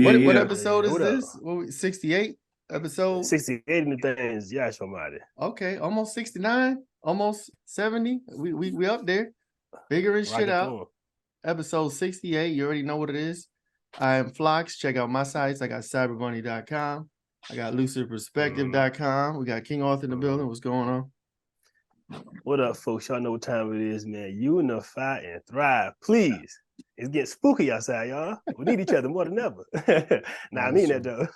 What yeah. episode is What up? this? 68 episode? 68 in the things. Yeah, somebody. Okay, almost 69, almost 70. We up there. Figuring shit Rocket out. through 'em. Episode 68. You already know what it is. I am Flacs. Check out my sites. I got cyberbunny.com. I got lucidperspective.com. We got King Arthur in the building. What's going on? What up, folks? Y'all know what time it is, man. Unify and thrive, please. It's getting spooky outside, y'all. We need each other more than ever. Nah, I mean that though.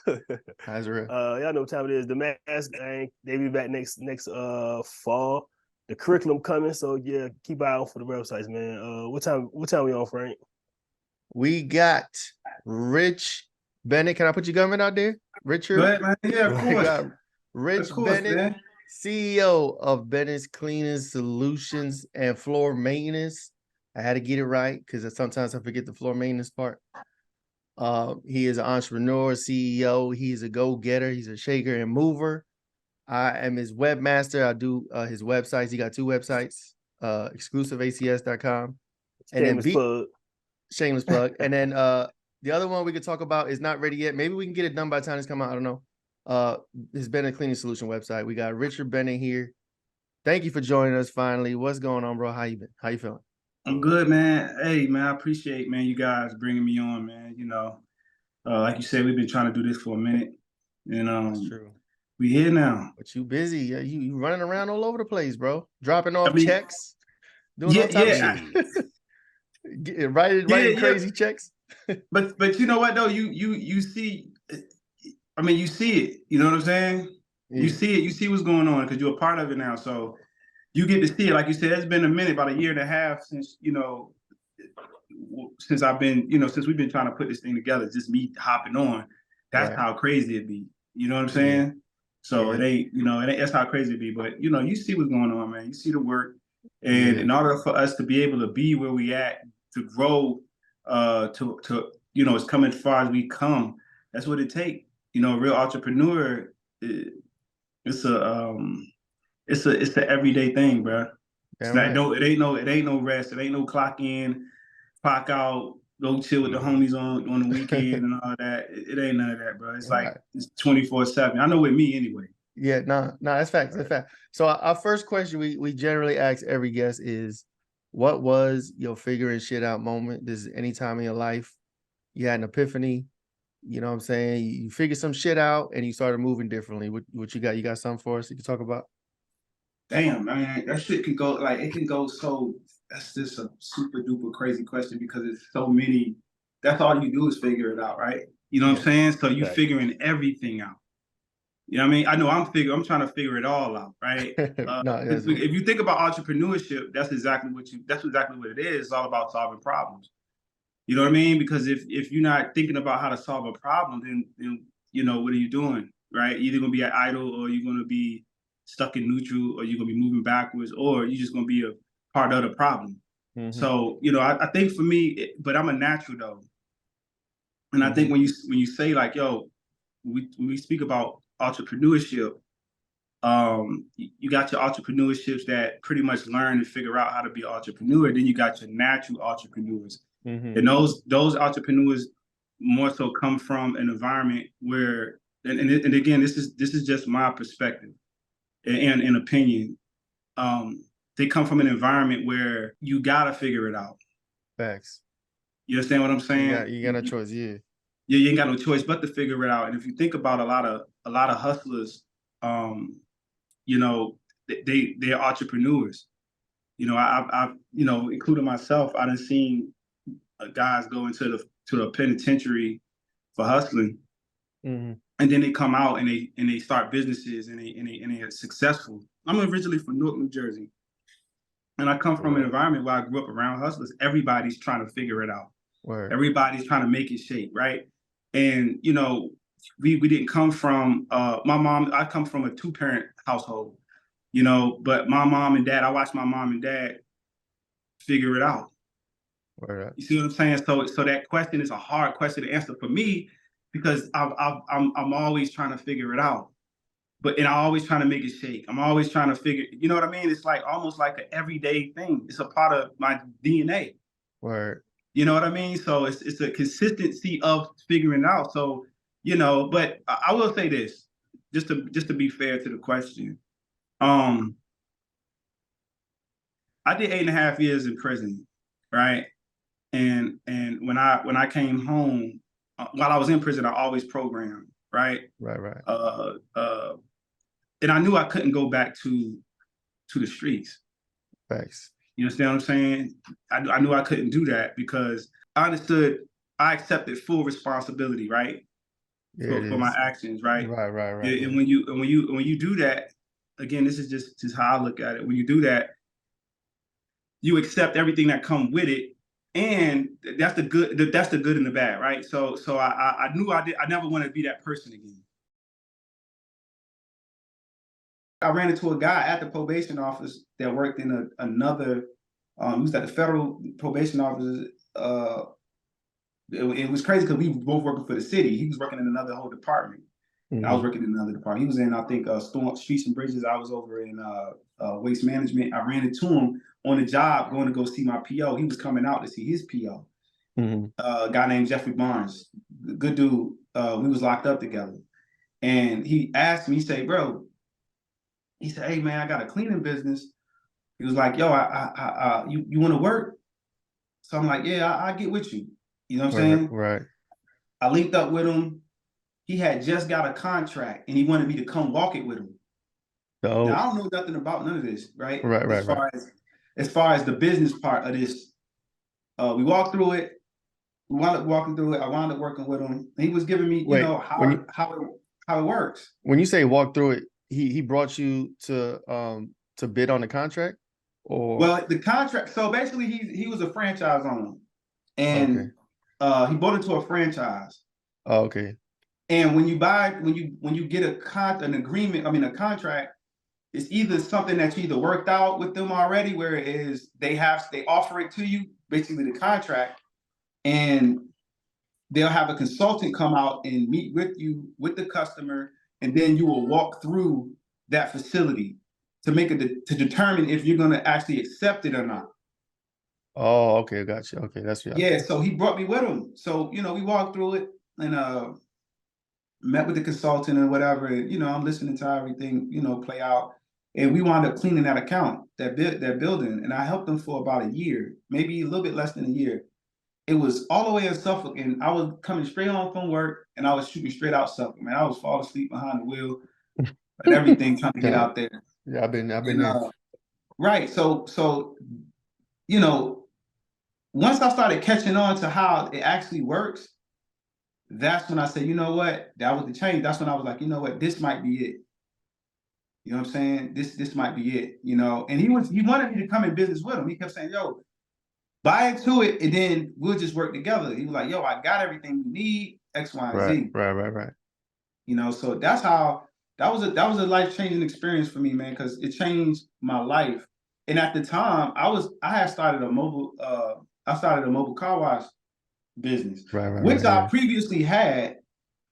That's real. Y'all know what time it is. The Mask Gang, they be back next fall. The curriculum coming, so yeah, keep eye out for the websites, man. What time we on, Frank? We got Rich Bennett. Can I put your government out there? Richard? Go ahead, man. Yeah, of We course. got Rich Of course, Bennett, man. CEO of Bennetts Cleaning Solutions and Floor Maintenance. I had to get it right because sometimes I forget the floor maintenance part. He is an entrepreneur, CEO. He's a go-getter. He's a shaker and mover. I am his webmaster. I do his websites. He got 2 websites, exclusiveacs.com. And Shameless plug. Shameless plug. And then the other one we could talk about is not ready yet. Maybe we can get it done by the time it's come out. I don't know. His Bennett Cleaning Solution website. We got Richard Bennett here. Thank you for joining us finally. What's going on, bro? How you been? How you feeling? I'm good, man. Hey, man, I appreciate, man, you guys bringing me on, man. You know, like you said, we've been trying to do this for a minute. And That's true. we here now. But you busy. You running around all over the place, bro. Dropping off checks. Doing Yeah, all types yeah. of shit. writing crazy checks. But you know what though? You see, I mean, you see it. You know what I'm saying? Yeah. You see it. You see what's going on because you're a part of it now. So you get to see it. Like you said, it's been a minute, about a year and a half since, you know, since I've been, you know, since we've been trying to put this thing together, just me hopping on. That's how crazy it be. You know what I'm saying? Yeah. So it ain't, you know, that's how crazy it be. But, you know, you see what's going on, man. You see the work. And in order for us to be able to be where we at, to grow, to you know, as coming as far as we come, that's what it takes. You know, a real entrepreneur, it's an everyday thing, bro. It's not, it ain't no rest. It ain't no clock in, clock out, go chill with the homies on the weekend and all that. It ain't none of that, bro. It's like it's 24/7. I know with me anyway. Yeah, no, that's facts. That's fact. So our first question we generally ask every guest is, what was your figuring shit out moment? This is any time in your life you had an epiphany, you know what I'm saying? You figured some shit out and you started moving differently. What you got? You got something for us you can talk about? Damn, man, that shit can go like it can go so. That's just a super duper crazy question because it's so many. That's all you do is figure it out, right? You know what I'm saying? So you figuring everything out. You know what I mean? I know I'm trying to figure it all out, right? If you think about entrepreneurship, that's exactly what it is. It's all about solving problems. You know what I mean? Because if you're not thinking about how to solve a problem, then you know, what are you doing, right? You're either gonna be at idle or you're gonna be stuck in neutral or you're gonna be moving backwards or you're just gonna be a part of the problem. So, you know, I think for me, but I'm a natural though. And I think when you say like, yo, when we speak about entrepreneurship, you got your entrepreneurships that pretty much learn and figure out how to be an entrepreneur. Then you got your natural entrepreneurs. And those entrepreneurs more so come from an environment where, and again, this is just my perspective and opinion. They come from an environment where you gotta figure it out. Facts. You understand what I'm saying? You got no choice, yeah. Yeah, you ain't got no choice but to figure it out. And if you think about a lot of hustlers, you know, they're entrepreneurs. You know, I've you know, including myself, I done seen guys go into the penitentiary for hustling, and then they come out and they start businesses and they are successful. I'm originally from Newark, New Jersey, and I come from an environment where I grew up around hustlers. Everybody's trying to figure it out. Everybody's trying to make it shake, right? And you know, we didn't come from my mom. I come from a 2-parent household, you know, but my mom and dad. I watched my mom and dad figure it out. You see what I'm saying? So that question is a hard question to answer for me because I'm always trying to figure it out, and I always trying to make it shake. I'm always trying to figure. You know what I mean? It's like almost like an everyday thing. It's a part of my DNA. You know what I mean? So it's a consistency of figuring it out. So, but I will say this, just to be fair to the question. I did 8.5 years in prison, right? And when I came home, while I was in prison, I always programmed, right? Right. And I knew I couldn't go back to the streets. Facts. You understand what I'm saying? I knew I couldn't do that because I accepted full responsibility, right? Yeah, For my actions, right? Right. And when you do that, again, this is just how I look at it. When you do that, you accept everything that comes with it, and that's the good and the bad, right? So I knew I never want to be that person again. I ran into a guy at the probation office that worked in another. He was at the federal probation office. It was crazy because we were both working for the city. He was working in another whole department. Mm-hmm. I was working in another department. He was in, I think, streets and bridges. I was over in waste management. I ran into him on the job going to go see my PO. He was coming out to see his PO. Mm-hmm. A guy named Jeffrey Barnes, good dude. We was locked up together, and he asked me. He said, "Bro," he said, "Hey man, I got a cleaning business." He was like, "Yo, you want to work?" So I'm like, "Yeah, I get with you." You know what I'm saying? Right. I linked up with him. He had just got a contract, and he wanted me to come walk it with him. Oh. Now I don't know nothing about none of this, right? Right. As far as the business part of this, we walked through it. We wound up walking through it. I wound up working with him. He was giving me, how it works. When you say walk through it, he brought you to bid on the contract, or well, the contract. So basically, he was a franchise owner, and he bought into a franchise. Oh, okay. And when you get a contract, it's either something that you either worked out with them already, where it is they offer it to you, basically the contract, and they'll have a consultant come out and meet with you, with the customer, and then you will walk through that facility to to determine if you're going to actually accept it or not. Oh, okay, gotcha. Okay, that's right. Yeah, so he brought me with him. So, we walked through it and met with the consultant or whatever. And, I'm listening to everything, play out. And we wound up cleaning that account, that building. And I helped them for about a year, maybe a little bit less than a year. It was all the way in Suffolk, and I was coming straight home from work, and I was shooting straight out Suffolk. Man, I was falling asleep behind the wheel and everything, trying to get out there. Yeah, I've been there. Right. So, once I started catching on to how it actually works, that's when I said, you know what, that was the change. That's when I was like, you know what, this might be it. You know what I'm saying? This might be it. And he wanted me to come in business with him. He kept saying, yo, buy into it, and then we'll just work together. He was like, yo, I got everything you need, X, Y, and Z. Right. So that's how that was a life-changing experience for me, man, because it changed my life. And at the time, I had started a mobile car wash business, which I previously had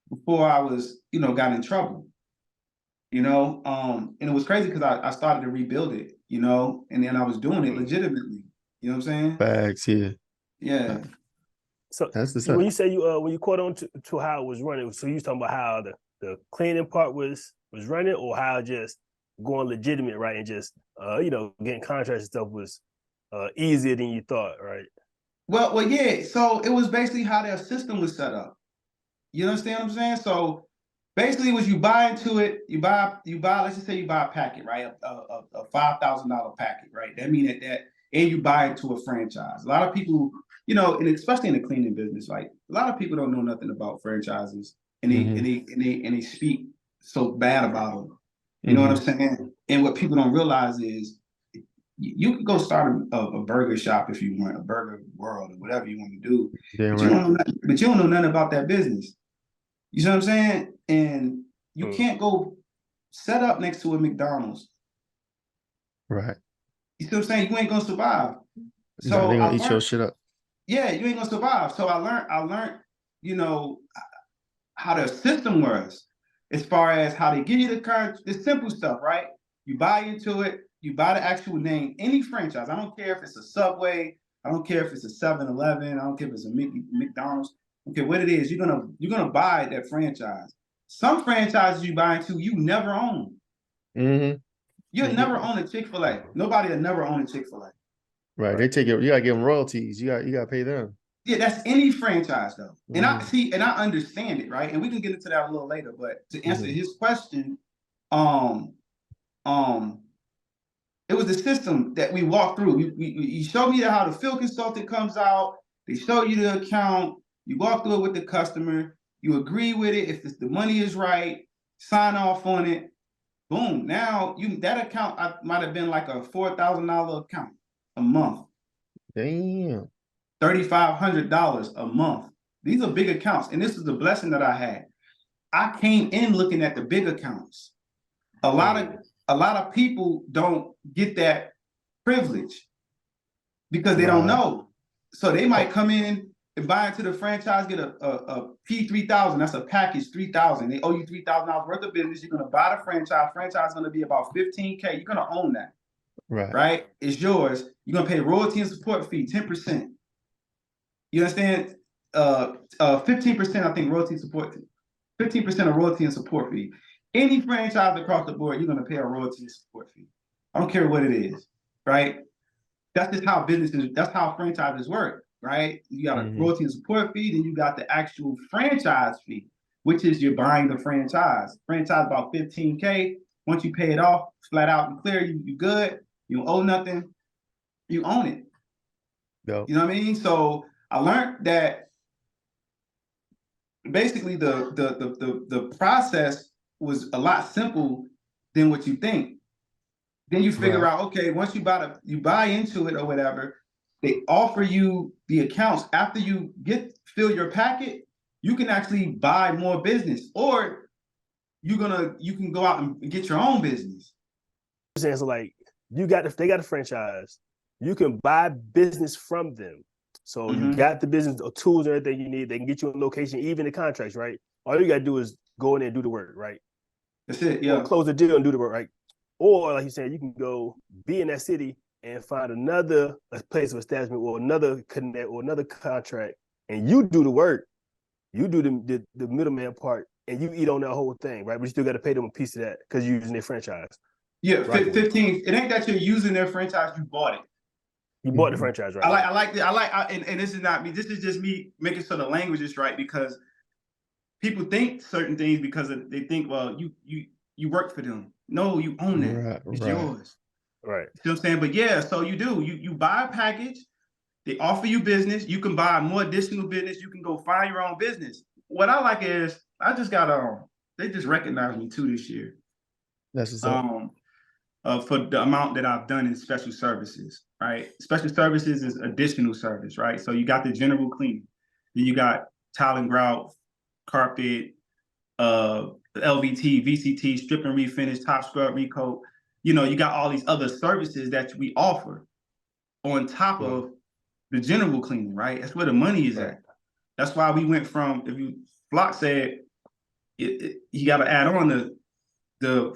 before I was, got in trouble. And it was crazy because I started to rebuild it, and then I was doing it legitimately. You know what I'm saying? Facts, yeah. Yeah. So when you say when you caught on to how it was running, so you was talking about how the cleaning part was running, or how just going legitimate, right, and just getting contracts and stuff was easier than you thought, right? Well, yeah. So it was basically how their system was set up. You understand what I'm saying? So basically, was you buy into it, you buy. Let's just say you buy a packet, right? A $5,000 packet, right? That means that, and you buy into a franchise. A lot of people, and especially in the cleaning business, like a lot of people don't know nothing about franchises, and they speak so bad about them. You know what I'm saying? And what people don't realize is you can go start a burger shop if you want, a burger world or whatever you want to do. But you don't know nothing about that business. You see what I'm saying? And you can't go set up next to a McDonald's. Right. You see what I'm saying? You ain't gonna survive. So they're gonna eat your shit up. Yeah, you ain't gonna survive. So I learned, how their system was, as far as how they give you the simple stuff, right? You buy into it, you buy the actual name, any franchise. I don't care if it's a Subway, I don't care if it's a 7-Eleven. I don't care if it's a McDonald's. Okay, what it is, you're gonna buy that franchise. Some franchises you buy into, you never own. Mm-hmm. You'll never own a Chick-fil-A. Nobody will never own a Chick-fil-A. Right. They take it. You gotta give them royalties. You gotta pay them. Yeah, that's any franchise though. And I see, and I understand it, right? And we can get into that a little later. But to answer his question, it was the system that we walked through. You showed me how the field consultant comes out. They show you the account. You walk through it with the customer. You agree with it. If the money is right, sign off on it. Boom. Now that account might have been like a $4,000 account a month. Damn. $3,500 a month. These are big accounts, and this is the blessing that I had. I came in looking at the big accounts. A lot of people don't get that privilege because they don't know. So they might come in and buy into the franchise, get a P3000. That's a package, 3,000. They owe you $3,000 worth of business. You're gonna buy the franchise. Franchise is gonna be about 15K. You're gonna own that. Right? It's yours. You're gonna pay royalty and support fee, 10%. You understand? 15%, I think, royalty support fee. 15% of royalty and support fee. Any franchise across the board, you're gonna pay a royalty and support fee. I don't care what it is, right? That's just how businesses, that's how franchises work, right? You got a royalty and support fee, then you got the actual franchise fee, which is you're buying the franchise. Franchise about 15K. Once you pay it off, flat out and clear, you good. You don't owe nothing. You own it. You know what I mean? So I learned that basically the process was a lot simple than what you think. Then you figure out, okay, once you buy into it or whatever, they offer you the accounts. After you fill your packet, you can actually buy more business, or you can go out and get your own business. So like they got a franchise, you can buy business from them. So you got the business tools and everything you need. They can get you a location, even the contracts, right? All you gotta do is go in there and do the work, right? That's it. Yeah. Or close the deal and do the work, right? Or like you said, you can go be in that city and find another place of establishment or another connect or another contract, and you do the work. You do the middleman part, and you eat on that whole thing, right? But you still got to pay them a piece of that because you're using their franchise. Yeah, right. 15. It ain't that you're using their franchise; you bought it. You bought the franchise, right? I like and this is not me. This is just me making sure the language is right, because people think certain things because they think, well, you work for them. No, you own it. It's yours. Right. You know what I'm saying? But yeah, so you do. You buy a package. They offer you business. You can buy more additional business. You can go find your own business. What I like is I just got they just recognized me too this year. That's what's up. For the amount that I've done in special services, right? Special services is additional service, right? So you got the general cleaning, then you got tile and grout, carpet, LVT, VCT, strip and refinish, top scrub, recoat. You know, you got all these other services that we offer on top of the general cleaning, right? That's where the money is at. That's why we went from, Flock said, you got to add on the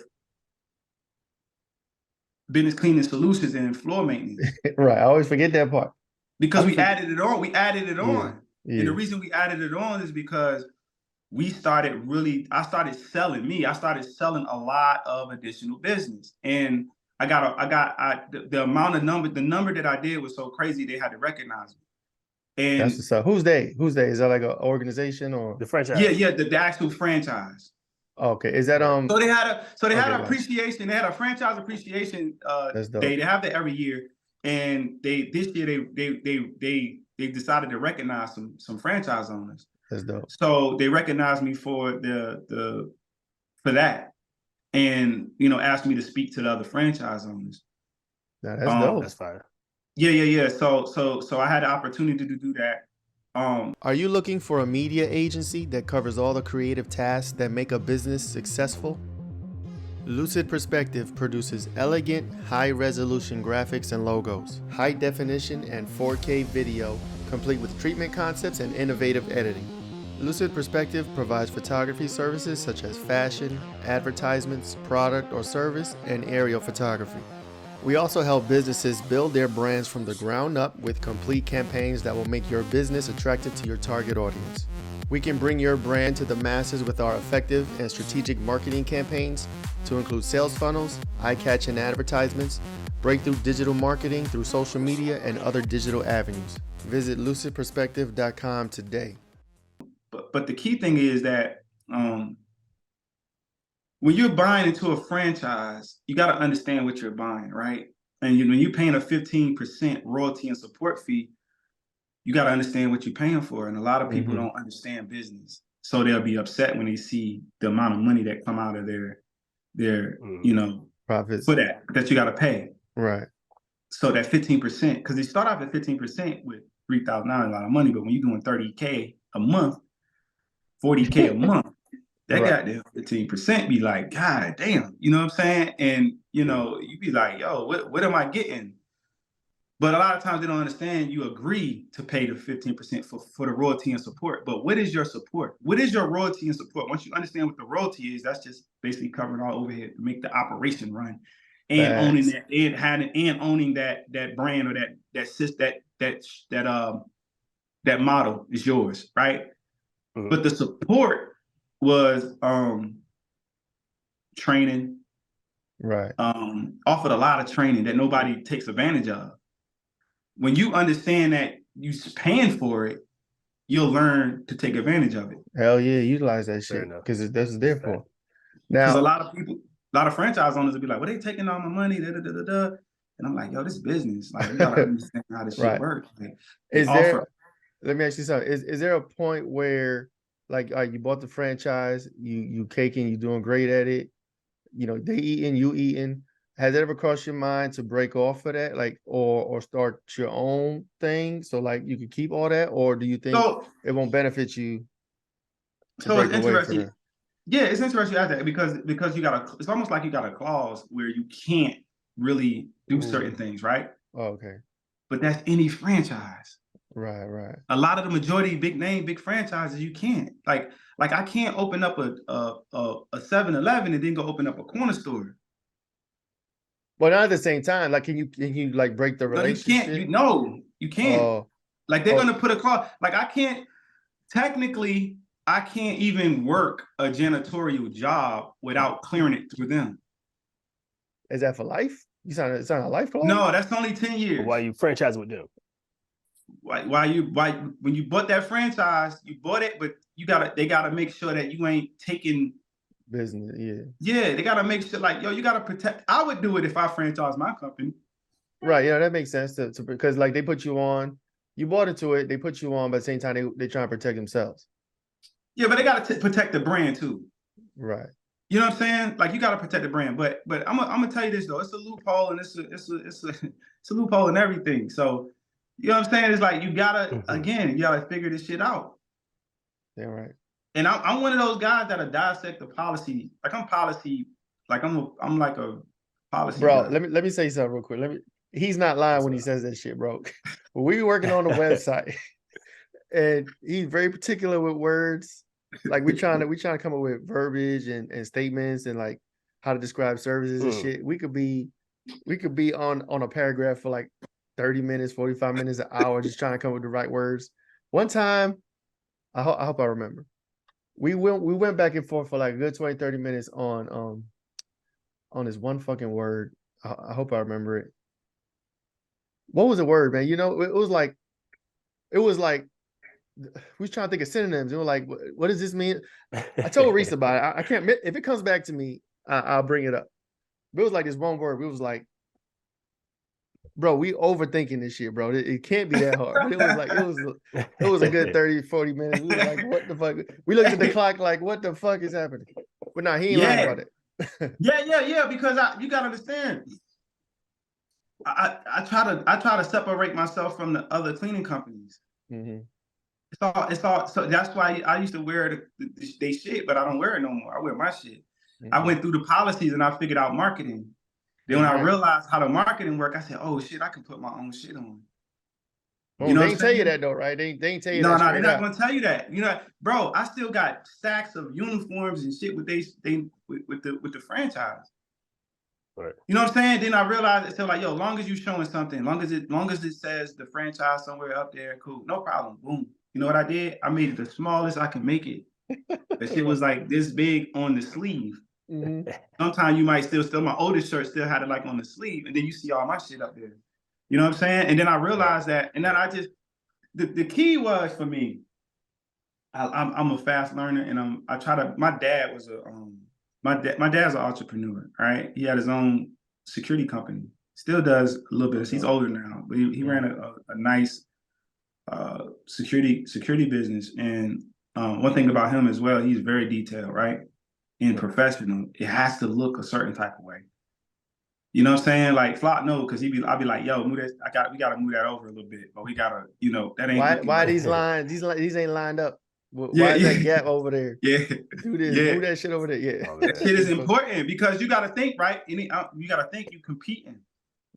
Bennetts Cleaning Solutions and floor maintenance. Right. I always forget that part. Because we added it on. We added it on. Yeah. And the reason we added it on is because I started selling a lot of additional business. And the number that I did was so crazy they had to recognize me. And that's what's up. Who's they? Is that like an organization or the franchise? Yeah, the actual franchise. Okay, is that So they had appreciation. They had a franchise appreciation day. They have that every year, and this year they decided to recognize some franchise owners. That's dope. So they recognized me for that, and asked me to speak to the other franchise owners. That's dope. That's fine. Yeah. So I had the opportunity to do that. Are you looking for a media agency that covers all the creative tasks that make a business successful? Lucid Perspective produces elegant, high-resolution graphics and logos, high definition and 4K video, complete with treatment concepts and innovative editing. Lucid Perspective provides photography services such as fashion, advertisements, product or service, and aerial photography. We also help businesses build their brands from the ground up with complete campaigns that will make your business attractive to your target audience. We can bring your brand to the masses with our effective and strategic marketing campaigns to include sales funnels, eye-catching advertisements, breakthrough digital marketing through social media, and other digital avenues. Visit lucidperspective.com today. But the key thing is that when you're buying into a franchise, you got to understand what you're buying, right? And when you're paying a 15% royalty and support fee, you got to understand what you're paying for. And a lot of people don't understand business. So they'll be upset when they see the amount of money that come out of their profits for that you got to pay. Right. So that 15%, because they start off at 15% with $3,000, a lot of money. But when you're doing $30K a month, $40K a month, that goddamn 15% be like, God damn, you know what I'm saying? And, you be like, yo, what am I getting? But a lot of times they don't understand you agree to pay the 15% for the royalty and support. But what is your support? What is your royalty and support? Once you understand what the royalty is, that's just basically covering all overhead to make the operation run. And owning that and owning that brand or that model is yours, right? But the support was training, right? Offered a lot of training that nobody takes advantage of. When you understand that you're paying for it, you'll learn to take advantage of it. Hell yeah, utilize that shit because that's there for. Now, a lot of franchise owners will be like, "Well, they taking all my money, da da da da da," and I'm like, "Yo, this business. Like, you gotta understand how this shit works." Like, let me ask you something. Is there a point where, like, you bought the franchise, you caking, you doing great at it, they eating, you eating. Has it ever crossed your mind to break off of that, like, or start your own thing, so like you could keep all that, or do you think it won't benefit you? So it's interesting. Yeah, it's interesting you ask that because it's almost like you got a clause where you can't really do certain things, right? Oh, okay. But that's any franchise. Right. A lot of the majority big franchises, you can't. Like I can't open up a 7-Eleven and then go open up a corner store. But not at the same time, like, can you like break the relationship? You can't. Like they're gonna put a clause. Like I can't even work a janitorial job without clearing it through them. Is that for life? You sign a life clause? No, that's only 10 years. But why you franchise with them? Why when you bought that franchise, you bought it, but they gotta make sure that you ain't taking business. Yeah, they gotta make sure, like, yo, you gotta protect. I would do it if I franchised my company. Right, that makes sense to because like they put you on, you bought into it, they put you on, but at the same time they try to protect themselves. Yeah, but they gotta protect the brand too. Right. You know what I'm saying? Like, you gotta protect the brand. But I'm gonna tell you this though, it's a loophole, and it's a loophole in everything. So you know what I'm saying? It's like you gotta you gotta figure this shit out. Yeah, right. And I'm one of those guys that'll dissect the policy. Like I'm policy, like I'm like a policy. Bro, guy. Let me say something real quick. He's not lying when he says that shit, bro. We were working on the website, and he's very particular with words. Like we trying to come up with verbiage and statements and like how to describe services and shit. We could be on a paragraph for like 30 minutes, 45 minutes, an hour, just trying to come up with the right words. One time, I hope I remember. We went back and forth for like a good 20, 30 minutes on this one fucking word. I hope I remember it. What was the word, man? It was like we was trying to think of synonyms. It was like, what does this mean? I told Reese about it. I can't, if it comes back to me, I'll bring it up. But it was like this one word. It was like, bro, we overthinking this shit, bro. It can't be that hard. But it was a good 30, 40 minutes. We were like, what the fuck? We looked at the clock like, what the fuck is happening? But nah, he ain't lying about it. yeah, because you gotta understand. I try to separate myself from the other cleaning companies. Mm-hmm. It's all so that's why I used to wear they shit, but I don't wear it no more. I wear my shit. Mm-hmm. I went through the policies and I figured out marketing. Then when I realized how the marketing work, I said, "Oh shit, I can put my own shit on." Well, they ain't tell you that though, right? They ain't tell you that. No, they're not gonna tell you that. Bro, I still got stacks of uniforms and shit with the franchise. Right. You know what I'm saying? Then I realized it's still like, yo, long as you showing something, long as it says the franchise somewhere up there, cool, no problem. Boom. You know what I did? I made it the smallest I can make it. The shit was like this big on the sleeve. Sometimes you might still my oldest shirt still had it like on the sleeve, and then you see all my shit up there. You know what I'm saying? And then I realized that, and then I just the key was for me. I'm a fast learner, and I try to. My dad was my dad's an entrepreneur, right? He had his own security company. Still does a little bit. He's older now, but he ran a nice security business. And one thing about him as well, he's very detailed, right? And professional. It has to look a certain type of way. You know what I'm saying? Like Flock, no, because I'll be like, yo, move that. We gotta move that over a little bit, but we gotta, that ain't. Why these lines? These ain't lined up. Why is that gap over there? Yeah, do this. Move that shit over there. Yeah, that shit is important because you got to think, right? You got to think you competing.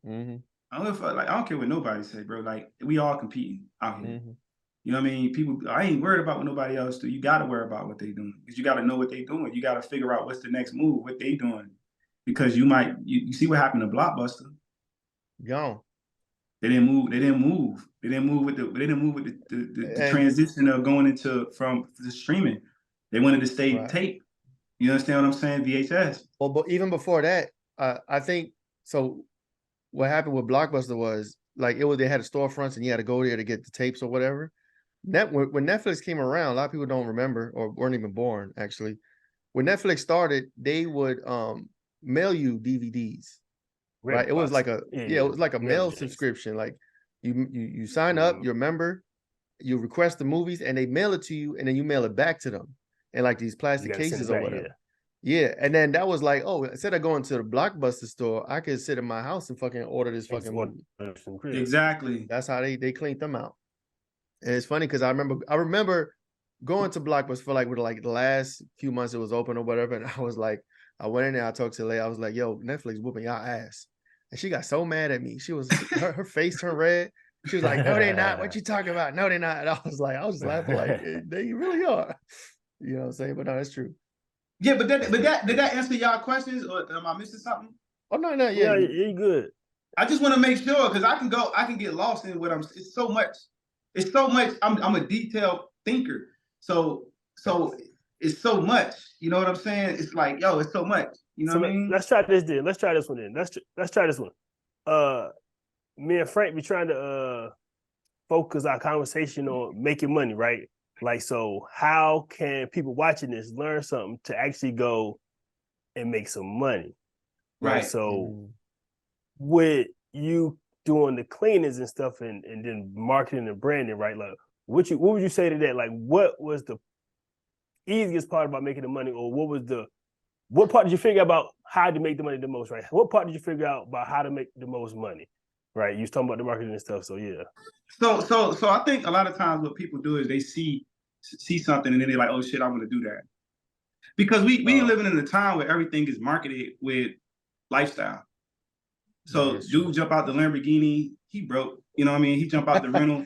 I don't care what nobody say, bro. Like we all competing out here. You know what I mean? People, I ain't worried about what nobody else do. You got to worry about what they doing because you got to know what they doing. You got to figure out what's the next move, what they doing, because you see what happened to Blockbuster. Gone. They didn't move. They didn't move with the transition of going from the streaming. They wanted to stay tape. You understand what I'm saying? VHS. Well, but even before that, I think so. What happened with Blockbuster was like they had a storefronts and you had to go there to get the tapes or whatever. When Netflix came around, a lot of people don't remember or weren't even born actually. When Netflix started, they would mail you DVDs. Right. It was like it was like a mail subscription. Like you sign up, you're a member, you request the movies, and they mail it to you, and then you mail it back to them in like these plastic cases or whatever. Yeah. And then that was like, oh, instead of going to the Blockbuster store, I could sit in my house and fucking order this fucking movie. Exactly. That's how they cleaned them out. And it's funny because I remember going to Blockbuster for like the last few months it was open or whatever, and I was like, I went in there, I talked to Leia, I was like, yo, Netflix whooping y'all ass. And she got so mad at me. She was her face turned red. She was like, no, they're not. What you talking about? No, they're not. And I was just laughing like, they really are. You know what I'm saying? But no, that's true. Yeah, but did that answer y'all questions, or am I missing something? Oh no, yeah, you're good. I just want to make sure because I can get lost in what it's so much. I'm a detailed thinker. So it's so much. You know what I'm saying? It's like, yo, it's so much. You know what I mean? Let's try this then. Let's try this one then. Let's try this one. Me and Frank be trying to focus our conversation on making money, right? Like, so how can people watching this learn something to actually go and make some money? Right. So with you doing the cleanings and stuff and then marketing and branding, right? Like what would you say to that? Like what was the easiest part about making the money, or what part did you figure out about how to make the money the most, right? What part did you figure out about how to make the most money? Right. You was talking about the marketing and stuff. So yeah. So I think a lot of times what people do is they see something and then they're like, oh shit, I want to do that. Because we living in a time where everything is marketed with lifestyle. So dude jump out the Lamborghini, he broke. You know what I mean? He jump out the rental,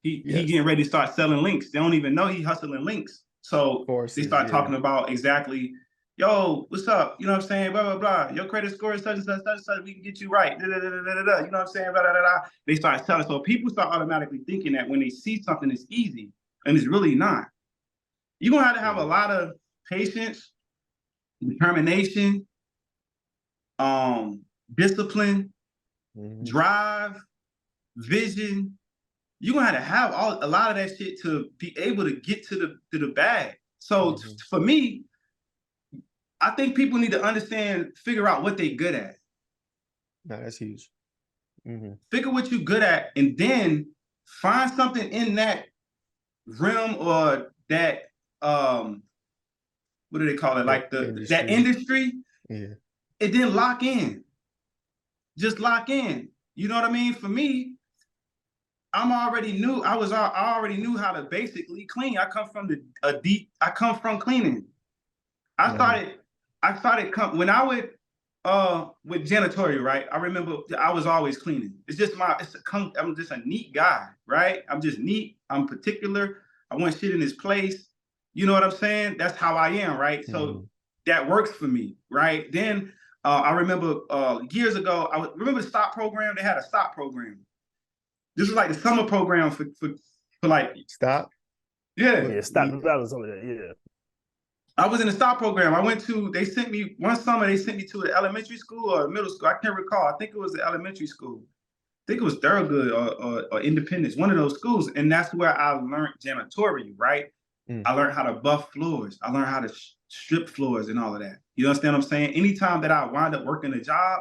he getting ready to start selling links. They don't even know he hustling links. So they start talking about exactly, yo, what's up? You know what I'm saying? Blah, blah, blah. Your credit score is such and such, such and such. We can get you right. Da, da, da, da, da, da. You know what I'm saying? Blah, blah, blah, blah. They start selling. So people start automatically thinking that when they see something, it's easy. And it's really not. You're going to have a lot of patience, determination, discipline, drive, vision. You're going to have a lot of that shit to be able to get to the bag. So for me, I think people need to figure out what they're good at. No, that's huge. Figure what you're good at, and then find something in that realm or that what do they call it? Like that industry. Yeah. And then lock in. Just lock in. You know what I mean? For me, I already knew how to basically clean. I come from cleaning. I started when I would with janitorial, right? I remember I was always cleaning. I'm just a neat guy, right? I'm just neat. I'm particular. I want shit in its place. You know what I'm saying? That's how I am, right? So that works for me, right? Then I remember years ago, remember the stop program? They had a stop program. This was like the summer program for like stop. Yeah. Stop the violence, some of that. Yeah. I was in the stop program. They sent me one summer, they sent me to an elementary school or middle school. I can't recall. I think it was the elementary school. I think it was Thurgood or Independence, one of those schools. And that's where I learned janitorial, right? I learned how to buff floors. I learned how to strip floors and all of that. You understand what I'm saying? Anytime that I wound up working a job,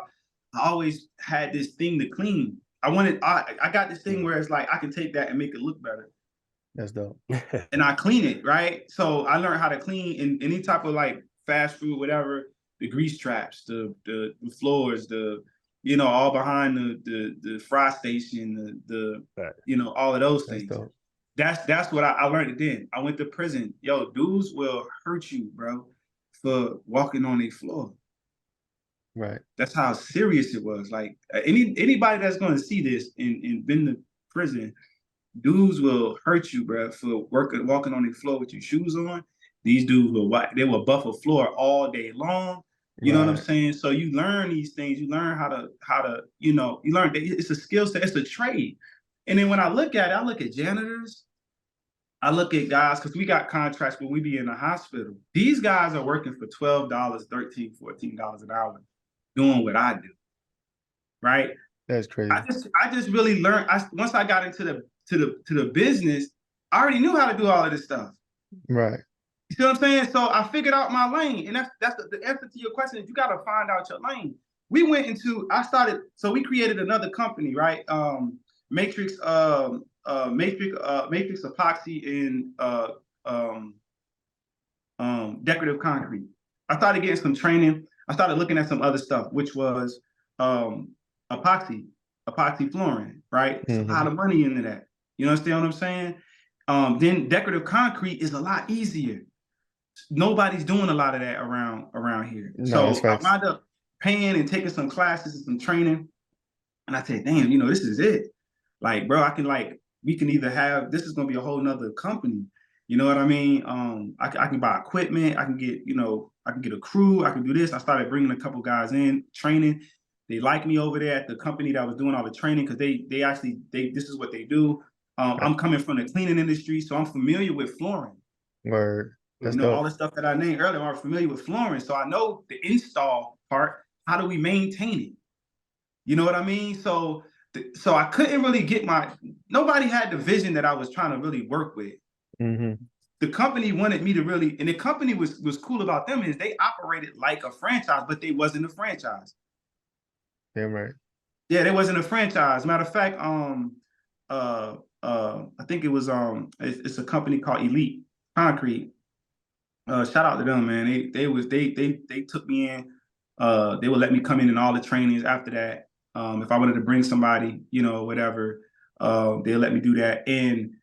I always had this thing to clean. I got this thing where it's like, I can take that and make it look better. That's dope. And I clean it, right? So I learned how to clean in any type of like fast food, whatever, the grease traps, the floors, all behind the fry station, all of those things. Dope. That's what I learned it then. I went to prison. Yo, dudes will hurt you, bro, for walking on a floor. Right. That's how serious it was. Like anybody that's going to see this and been to prison, dudes will hurt you, bro, for walking on the floor with your shoes on. These dudes will buff a floor all day long. You know what I'm saying? So you learn these things. You learn how to you learn that it's a skill set. It's a trade. And then when I look at it, I look at janitors. I look at guys, because we got contracts when we be in the hospital. These guys are working for $12, $13, $14 an hour doing what I do. Right? That's crazy. I just really learned. Once I got into the business, I already knew how to do all of this stuff. Right. You see what I'm saying? So I figured out my lane. And that's the answer to your question is you got to find out your lane. We created another company, right? Matrix epoxy and decorative concrete. I started getting some training. I started looking at some other stuff, which was epoxy flooring, right? So a lot of money into that. You understand what I'm saying? Then decorative concrete is a lot easier. Nobody's doing a lot of that around here. No, so I wound up paying and taking some classes and some training. And I said, damn, this is it. Like, bro, we can either have, this is going to be a whole nother company. You know what I mean? I can buy equipment. I can get, I can get a crew. I can do this. I started bringing a couple guys in, training. They like me over there at the company that was doing all the training because they this is what they do. I'm coming from the cleaning industry, so I'm familiar with flooring. Word. That's all the stuff that I named earlier, I'm familiar with flooring. So I know the install part. How do we maintain it? You know what I mean? So I couldn't really nobody had the vision that I was trying to really work with. Mm-hmm. The company wanted me to really, and the company was cool about them is they operated like a franchise, but they wasn't a franchise. Damn right. Yeah, they wasn't a franchise. Matter of fact, I think it was it's a company called Elite Concrete. Shout out to them, man. They took me in. They would let me come in all the trainings after that. If I wanted to bring somebody, whatever, they'll let me do that. And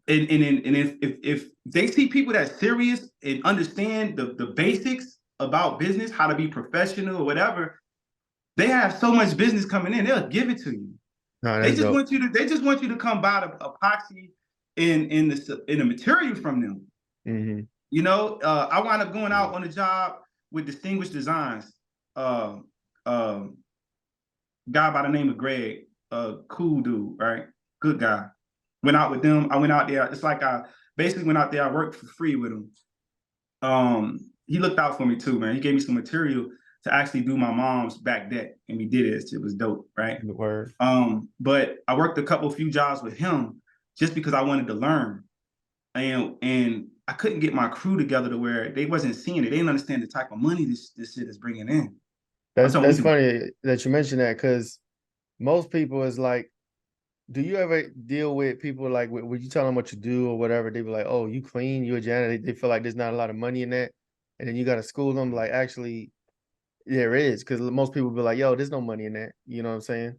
if they see people that's serious and understand the basics about business, how to be professional or whatever, they have so much business coming in, they'll give it to you. No, they just want you to come buy the epoxy in the material from them. Mm-hmm. I wound up going out on a job with Distinguished Designs. Guy by the name of Greg, cool dude, right? Good guy. Went out with them. I went out there. It's like I basically went out there. I worked for free with him. He looked out for me too, man. He gave me some material to actually do my mom's back deck, and we did it. It was dope, right? Word. But I worked a few jobs with him just because I wanted to learn, and I couldn't get my crew together to where they wasn't seeing it. They didn't understand the type of money this shit is bringing in. That's funny that you mentioned that because most people is like, do you ever deal with people like when you tell them what you do or whatever, they be like, oh, you clean, you a janitor. They feel like there's not a lot of money in that. And then you got to school them like, actually, there is. Because most people be like, yo, there's no money in that. You know what I'm saying?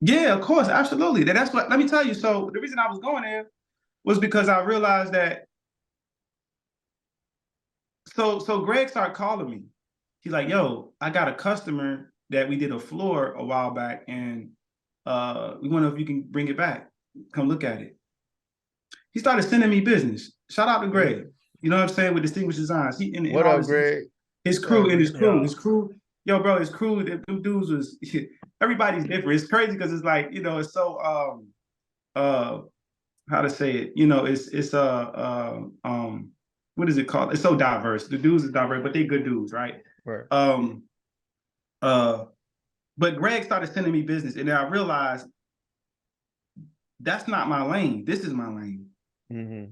Yeah, of course. Absolutely. That's what, let me tell you. So the reason I was going there was because I realized that. So Greg started calling me. He's like, yo, I got a customer that we did a floor a while back and we wonder if you can bring it back. Come look at it. He started sending me business. Shout out to Greg. You know what I'm saying? With Distinguished Designs. What up, Greg? his crew and his crew. Yo, bro, his crew, them dudes was everybody's different. It's crazy because it's like, you know, it's so how to say it, you know, it's what is it called? It's so diverse. The dudes are diverse, but they good dudes, right? Right. But Greg started sending me business, and then I realized that's not my lane. This is my lane. Mm-hmm.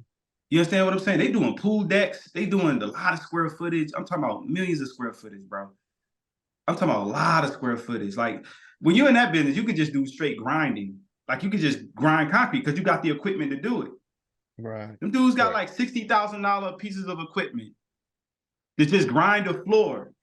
You understand what I'm saying? They doing pool decks. They doing a lot of square footage. I'm talking about millions of square footage, bro. I'm talking about a lot of square footage. Like when you're in that business, you can just do straight grinding. Like you could just grind concrete because you got the equipment to do it. Right. Them dudes got like $60,000 pieces of equipment to just grind the floor.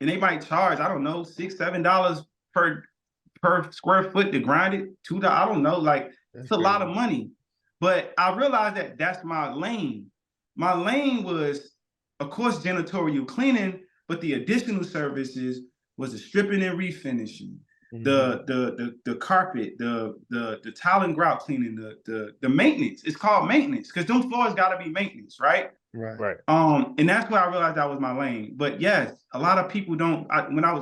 And they might charge, I don't know, $6-7 per square foot to grind it. $2, I don't know. Like it's a lot of money. But I realized that that's my lane. My lane was, of course, janitorial cleaning, but the additional services was the stripping and refinishing, the carpet, the tile and grout cleaning, the maintenance. It's called maintenance because them floors got to be maintenance, right? Right. And that's where I realized that was my lane. But yes, a lot of people don't.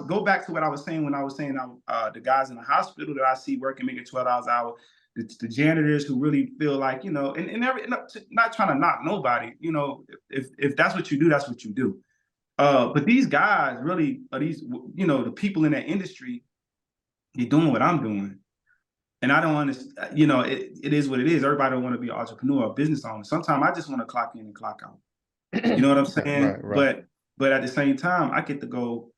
Go back to what I was saying when I was saying the guys in the hospital that I see working making $12 an hour. The janitors who really feel like, you know, and not trying to knock nobody, you know, if that's what you do, that's what you do. But these guys really are these, you know, the people in that industry, they're doing what I'm doing. And I don't understand, you know, it is what it is. Everybody don't want to be an entrepreneur or business owner. Sometimes I just want to clock in and clock out. You know what I'm saying? Right. But at the same time, I get to go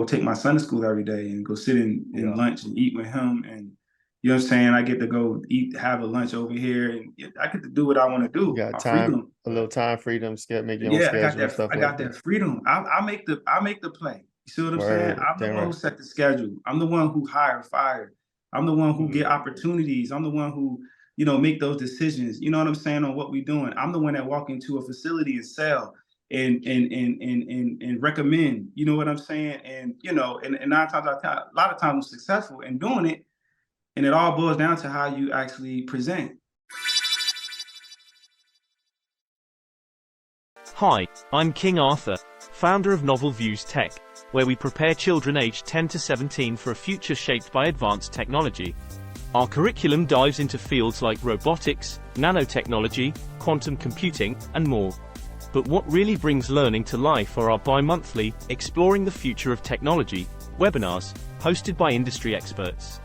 take my son to school every day and go sit in lunch and eat with him. And you know what I'm saying? I get to go have a lunch over here, and I get to do what I want to do. You got time, freedom. A little time freedom, make your own schedule. I got that freedom. I make the play. You see what I'm saying? I'm the one who set the schedule. I'm the one who hire, fire. I'm the one who get opportunities. I'm the one who, you know, make those decisions. You know what I'm saying on what we're doing. I'm the one that walk into a facility and sell and recommend. You know what I'm saying? And you know, and 9 times out of 10, a lot of times I'm successful in doing it. And it all boils down to how you actually present. Hi, I'm King Arthur, founder of Novel Views Tech, where we prepare children aged 10 to 17 for a future shaped by advanced technology. Our curriculum dives into fields like robotics, nanotechnology, quantum computing, and more. But what really brings learning to life are our bi-monthly, Exploring the Future of Technology, webinars, hosted by industry experts.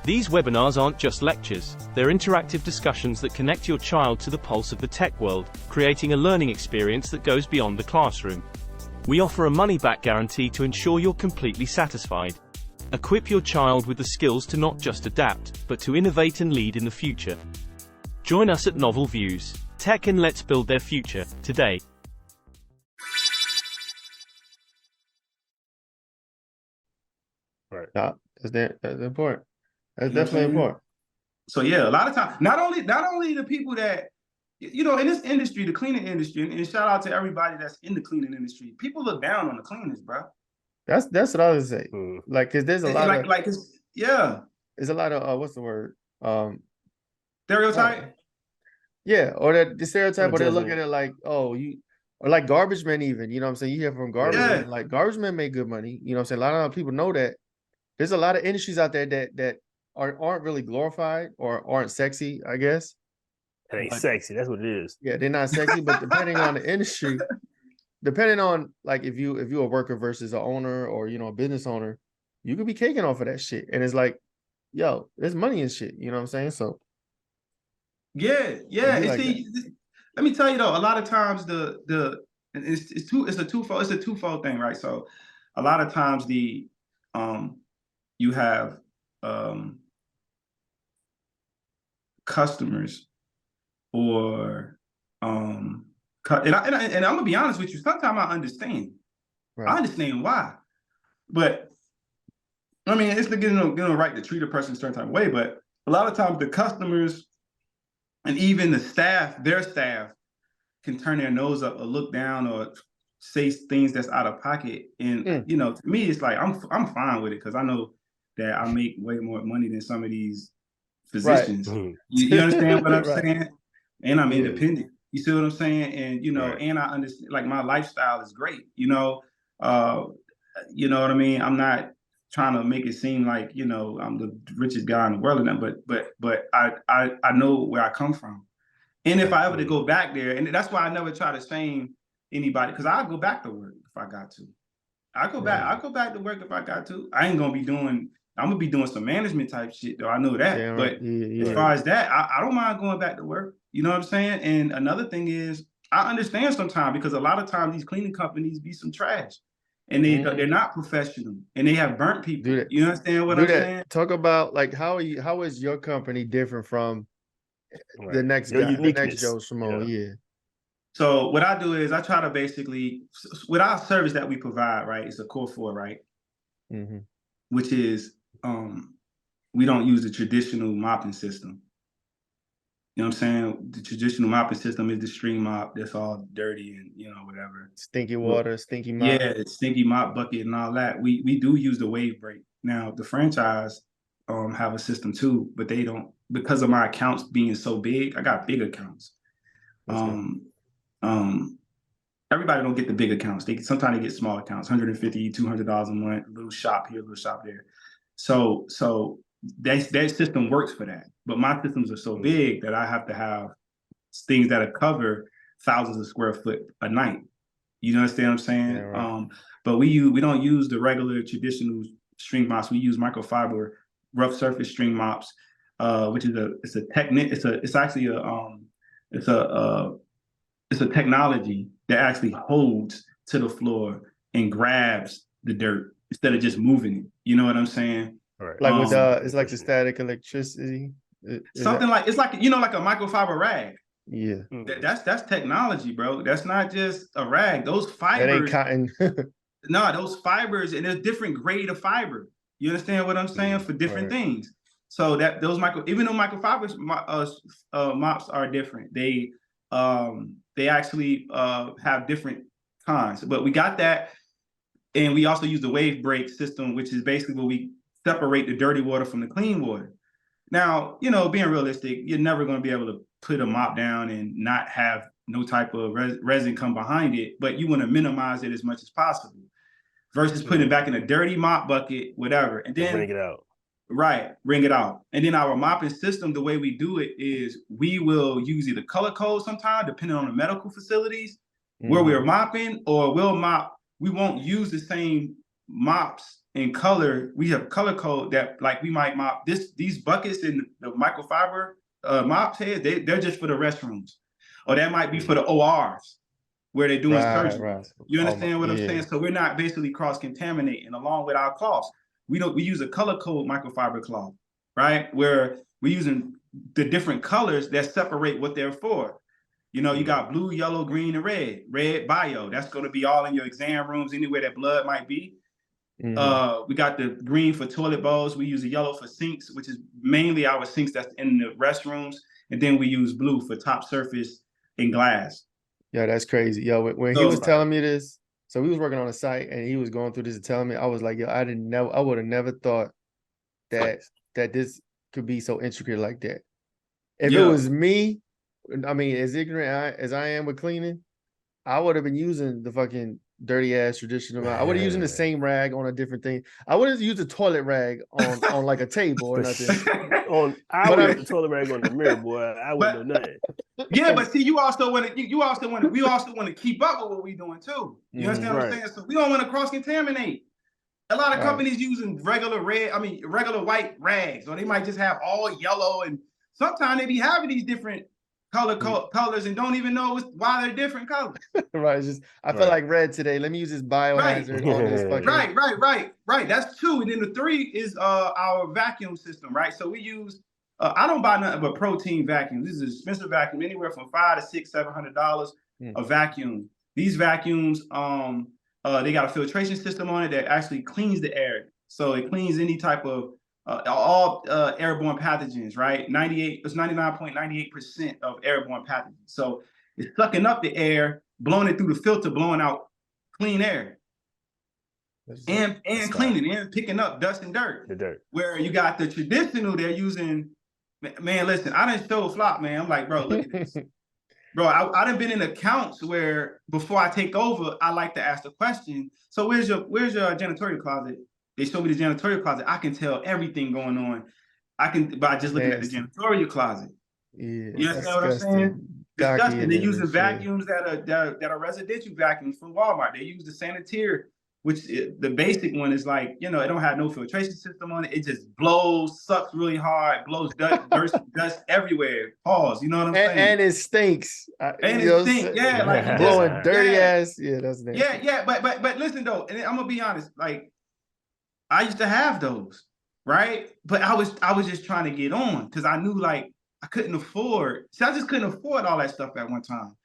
These webinars aren't just lectures, they're interactive discussions that connect your child to the pulse of the tech world, creating a learning experience that goes beyond the classroom. We offer a money-back guarantee to ensure you're completely satisfied. Equip your child with the skills to not just adapt, but to innovate and lead in the future. Join us at Novel Views Tech, and let's build their future today. Right. That's important. That's definitely important. So yeah, a lot of times, not only the people that, you know, in this industry, the cleaning industry, and shout out to everybody that's in the cleaning industry. People look down on the cleaners, bro. That's what I was say. Like, cause there's a lot of there's a lot of what's the word? Stereotype. Yeah, or that the stereotype, or they look at it like, oh, you, or like garbage men even. You know what I'm saying? You hear from garbage men, like garbage men make good money. You know what I'm saying? A lot of people know that. There's a lot of industries out there that aren't really glorified or aren't sexy, I guess. It ain't sexy. That's what it is. Yeah, they're not sexy, but depending on the industry, depending on like if you're a worker versus an owner or, you know, a business owner, you could be caking off of that shit. And it's like, yo, there's money in shit. You know what I'm saying? So yeah. And like see, let me tell you though, a lot of times it's a twofold thing, right? So a lot of times you have customers or and I'm gonna be honest with you, sometimes I understand. Right. I understand why. But I mean, it's the getting the right to treat a person a certain type of way, but a lot of times the customers and even the staff, their staff, can turn their nose up or look down or say things that's out of pocket. And you know, to me, it's like I'm fine with it because I know that I make way more money than some of these physicians. Right. You understand what I'm saying? And I'm independent. You see what I'm saying? And, you know, and I understand, like, my lifestyle is great, you know? You know what I mean? I'm not trying to make it seem like, you know, I'm the richest guy in the world, but I know where I come from. And if I ever to go back there, and that's why I never try to shame anybody, because I'll go back to work if I got to. I go back to work if I got to. I'm gonna be doing some management type shit though. I know that. Yeah, but as far as that, I don't mind going back to work. You know what I'm saying? And another thing is, I understand sometimes, because a lot of times these cleaning companies be some trash. And they're not professional, and they have burnt people. You understand what I'm saying? Talk about, like, how is your company different from the next guy, the next Joe Schmo? Yeah. So what I do is I try to basically, with our service that we provide, right? It's a core 4, right? Which is, we don't use the traditional mopping system. You know what I'm saying? The traditional mopping system is the stream mop that's all dirty and, you know, whatever. Stinky water, stinky mop. Yeah, stinky mop bucket and all that. We do use the wave break. Now, the franchise have a system too, but they don't, because of my accounts being so big. I got big accounts. Everybody don't get the big accounts. Sometimes they get small accounts, $150, $200 a month, a little shop here, a little shop there. So that system works for that. But my systems are so big that I have to have things that cover thousands of square foot a night. You understand what I'm saying? Yeah, but we don't use the regular traditional string mops. We use microfiber rough surface string mops, which is a technology that actually holds to the floor and grabs the dirt instead of just moving it. You know what I'm saying? Like with it's like the static electricity. Something like, it's like, you know, like a microfiber rag. Yeah. That's technology, bro. That's not just a rag. Those fibers. That ain't cotton. No, those fibers, and there's different grade of fiber. You understand what I'm saying? For different things. So that those even though microfibers mops are different, they actually have different kinds. But we got that, and we also use the wave break system, which is basically where we separate the dirty water from the clean water. Now, you know, being realistic, you're never going to be able to put a mop down and not have no type of resin come behind it, but you want to minimize it as much as possible versus putting it back in a dirty mop bucket, whatever. And then wring it out. Right, wring it out. And then our mopping system, the way we do it is we will use either color code sometimes, depending on the medical facilities, where we're mopping, or we'll mop. We won't use the same mops in color. We have color code that, like, we might mop these buckets in the microfiber mops heads, they're just for the restrooms. Or that might be for the ORs where they're doing surgery. You understand what I'm saying? So we're not basically cross-contaminating along with our cloths. We use a color code microfiber cloth, right? Where we're using the different colors that separate what they're for. You know, you got blue, yellow, green, and red. Red bio, that's going to be all in your exam rooms, anywhere that blood might be. We got the green for toilet bowls. We use the yellow for sinks, which is mainly our sinks that's in the restrooms. And then we use blue for top surface and glass. Yeah, that's crazy. Yo, when he was telling me this, so we was working on a site and he was going through this and telling me, I was like, yo, I would have never thought that this could be so intricate like that. If it was me, I mean, as ignorant as I am with cleaning, I would have been using the fucking dirty ass traditional. I would have using the same rag on a different thing. I wouldn't use a toilet rag on like a table or nothing. I would have the toilet rag on the mirror, boy. I wouldn't know nothing. Yeah, but see, we also want to keep up with what we're doing too. You understand what I'm saying? So we don't want to cross-contaminate. A lot of companies using regular white rags, or they might just have all yellow, and sometimes they be having these different colors and don't even know why they're different colors. Right. It's just I feel like red today. Let me use this biohazard on this fucking Right. That's 2. And then the 3 is our vacuum system, right? So we use I don't buy nothing but protein vacuums. This is an expensive vacuum, anywhere from $500 to $700 a vacuum. These vacuums, they got a filtration system on it that actually cleans the air. So it cleans any type of all airborne pathogens, right? 99.98% of airborne pathogens. So it's sucking up the air, blowing it through the filter, blowing out clean air. And cleaning and picking up dust and dirt. The dirt. Where you got the traditional, they're using, man, listen, I didn't show Flop, man. I'm like, bro, look at this. Bro, I done been in accounts where before I take over, I like to ask the question. So where's your janitorial closet? They show me the janitorial closet. I can tell everything going on. I can by just looking at the janitorial closet. Yeah, you understand what I'm saying? Disgusting. They're using vacuums that are residential vacuums from Walmart. They use the Sanitaire, which the basic one is like, it don't have no filtration system on it. It just blows, sucks really hard, blows dust everywhere. Pause. You know what I'm saying? And it stinks. And it stinks. Yeah, like blowing dirty ass. Yeah, that's nasty. Yeah. But listen though, and I'm gonna be honest. Like, I used to have those, right? But I was just trying to get on because I knew like I couldn't afford. See, I just couldn't afford all that stuff at one time.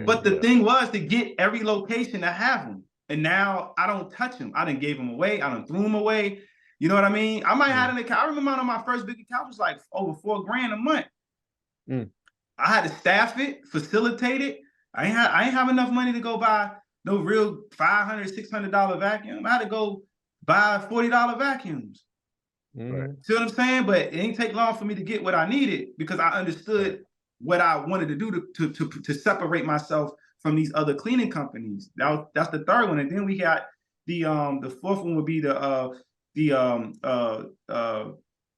But the thing was to get every location to have them. And now I don't touch them. I done gave them away. I done threw them away. You know what I mean? I might have an account. I remember on my first big account was like over $4,000 a month. I had to staff it, facilitate it. I ain't have enough money to go buy no real $500, $600 vacuum. I had to go buy $40 vacuums. See what I'm saying? But it ain't take long for me to get what I needed because I understood what I wanted to do to separate myself from these other cleaning companies. That's the third one. And then we got the fourth one would be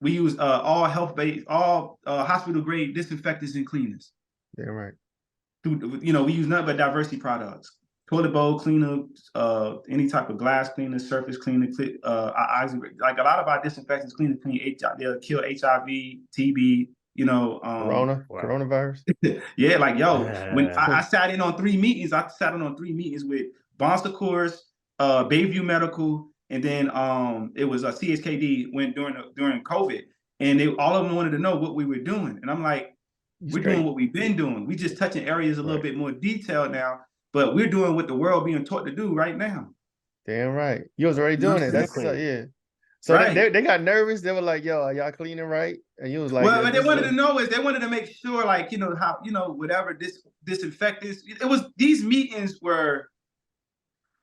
we use all health-based, all hospital-grade disinfectants and cleaners. Yeah, right. We use nothing but diversity products. Toilet bowl cleaner, any type of glass cleaner, surface cleaner, like a lot of our disinfectants clean, they'll kill HIV, TB, coronavirus. Yeah, like when I sat in on 3 meetings, with Bonsecours, Bayview Medical, and then it was a CHKD went during COVID, and all of them wanted to know what we were doing, and I'm like, we're doing what we've been doing. We just touching areas a little bit more detailed now, but we're doing what the world being taught to do right now. Damn right, you was already doing it. That's yeah. So right. they got nervous. They were like, "Yo, are y'all cleaning right?" And you was like, "Well, what they wanted to know is they wanted to make sure, like, how whatever disinfectants. It was these meetings were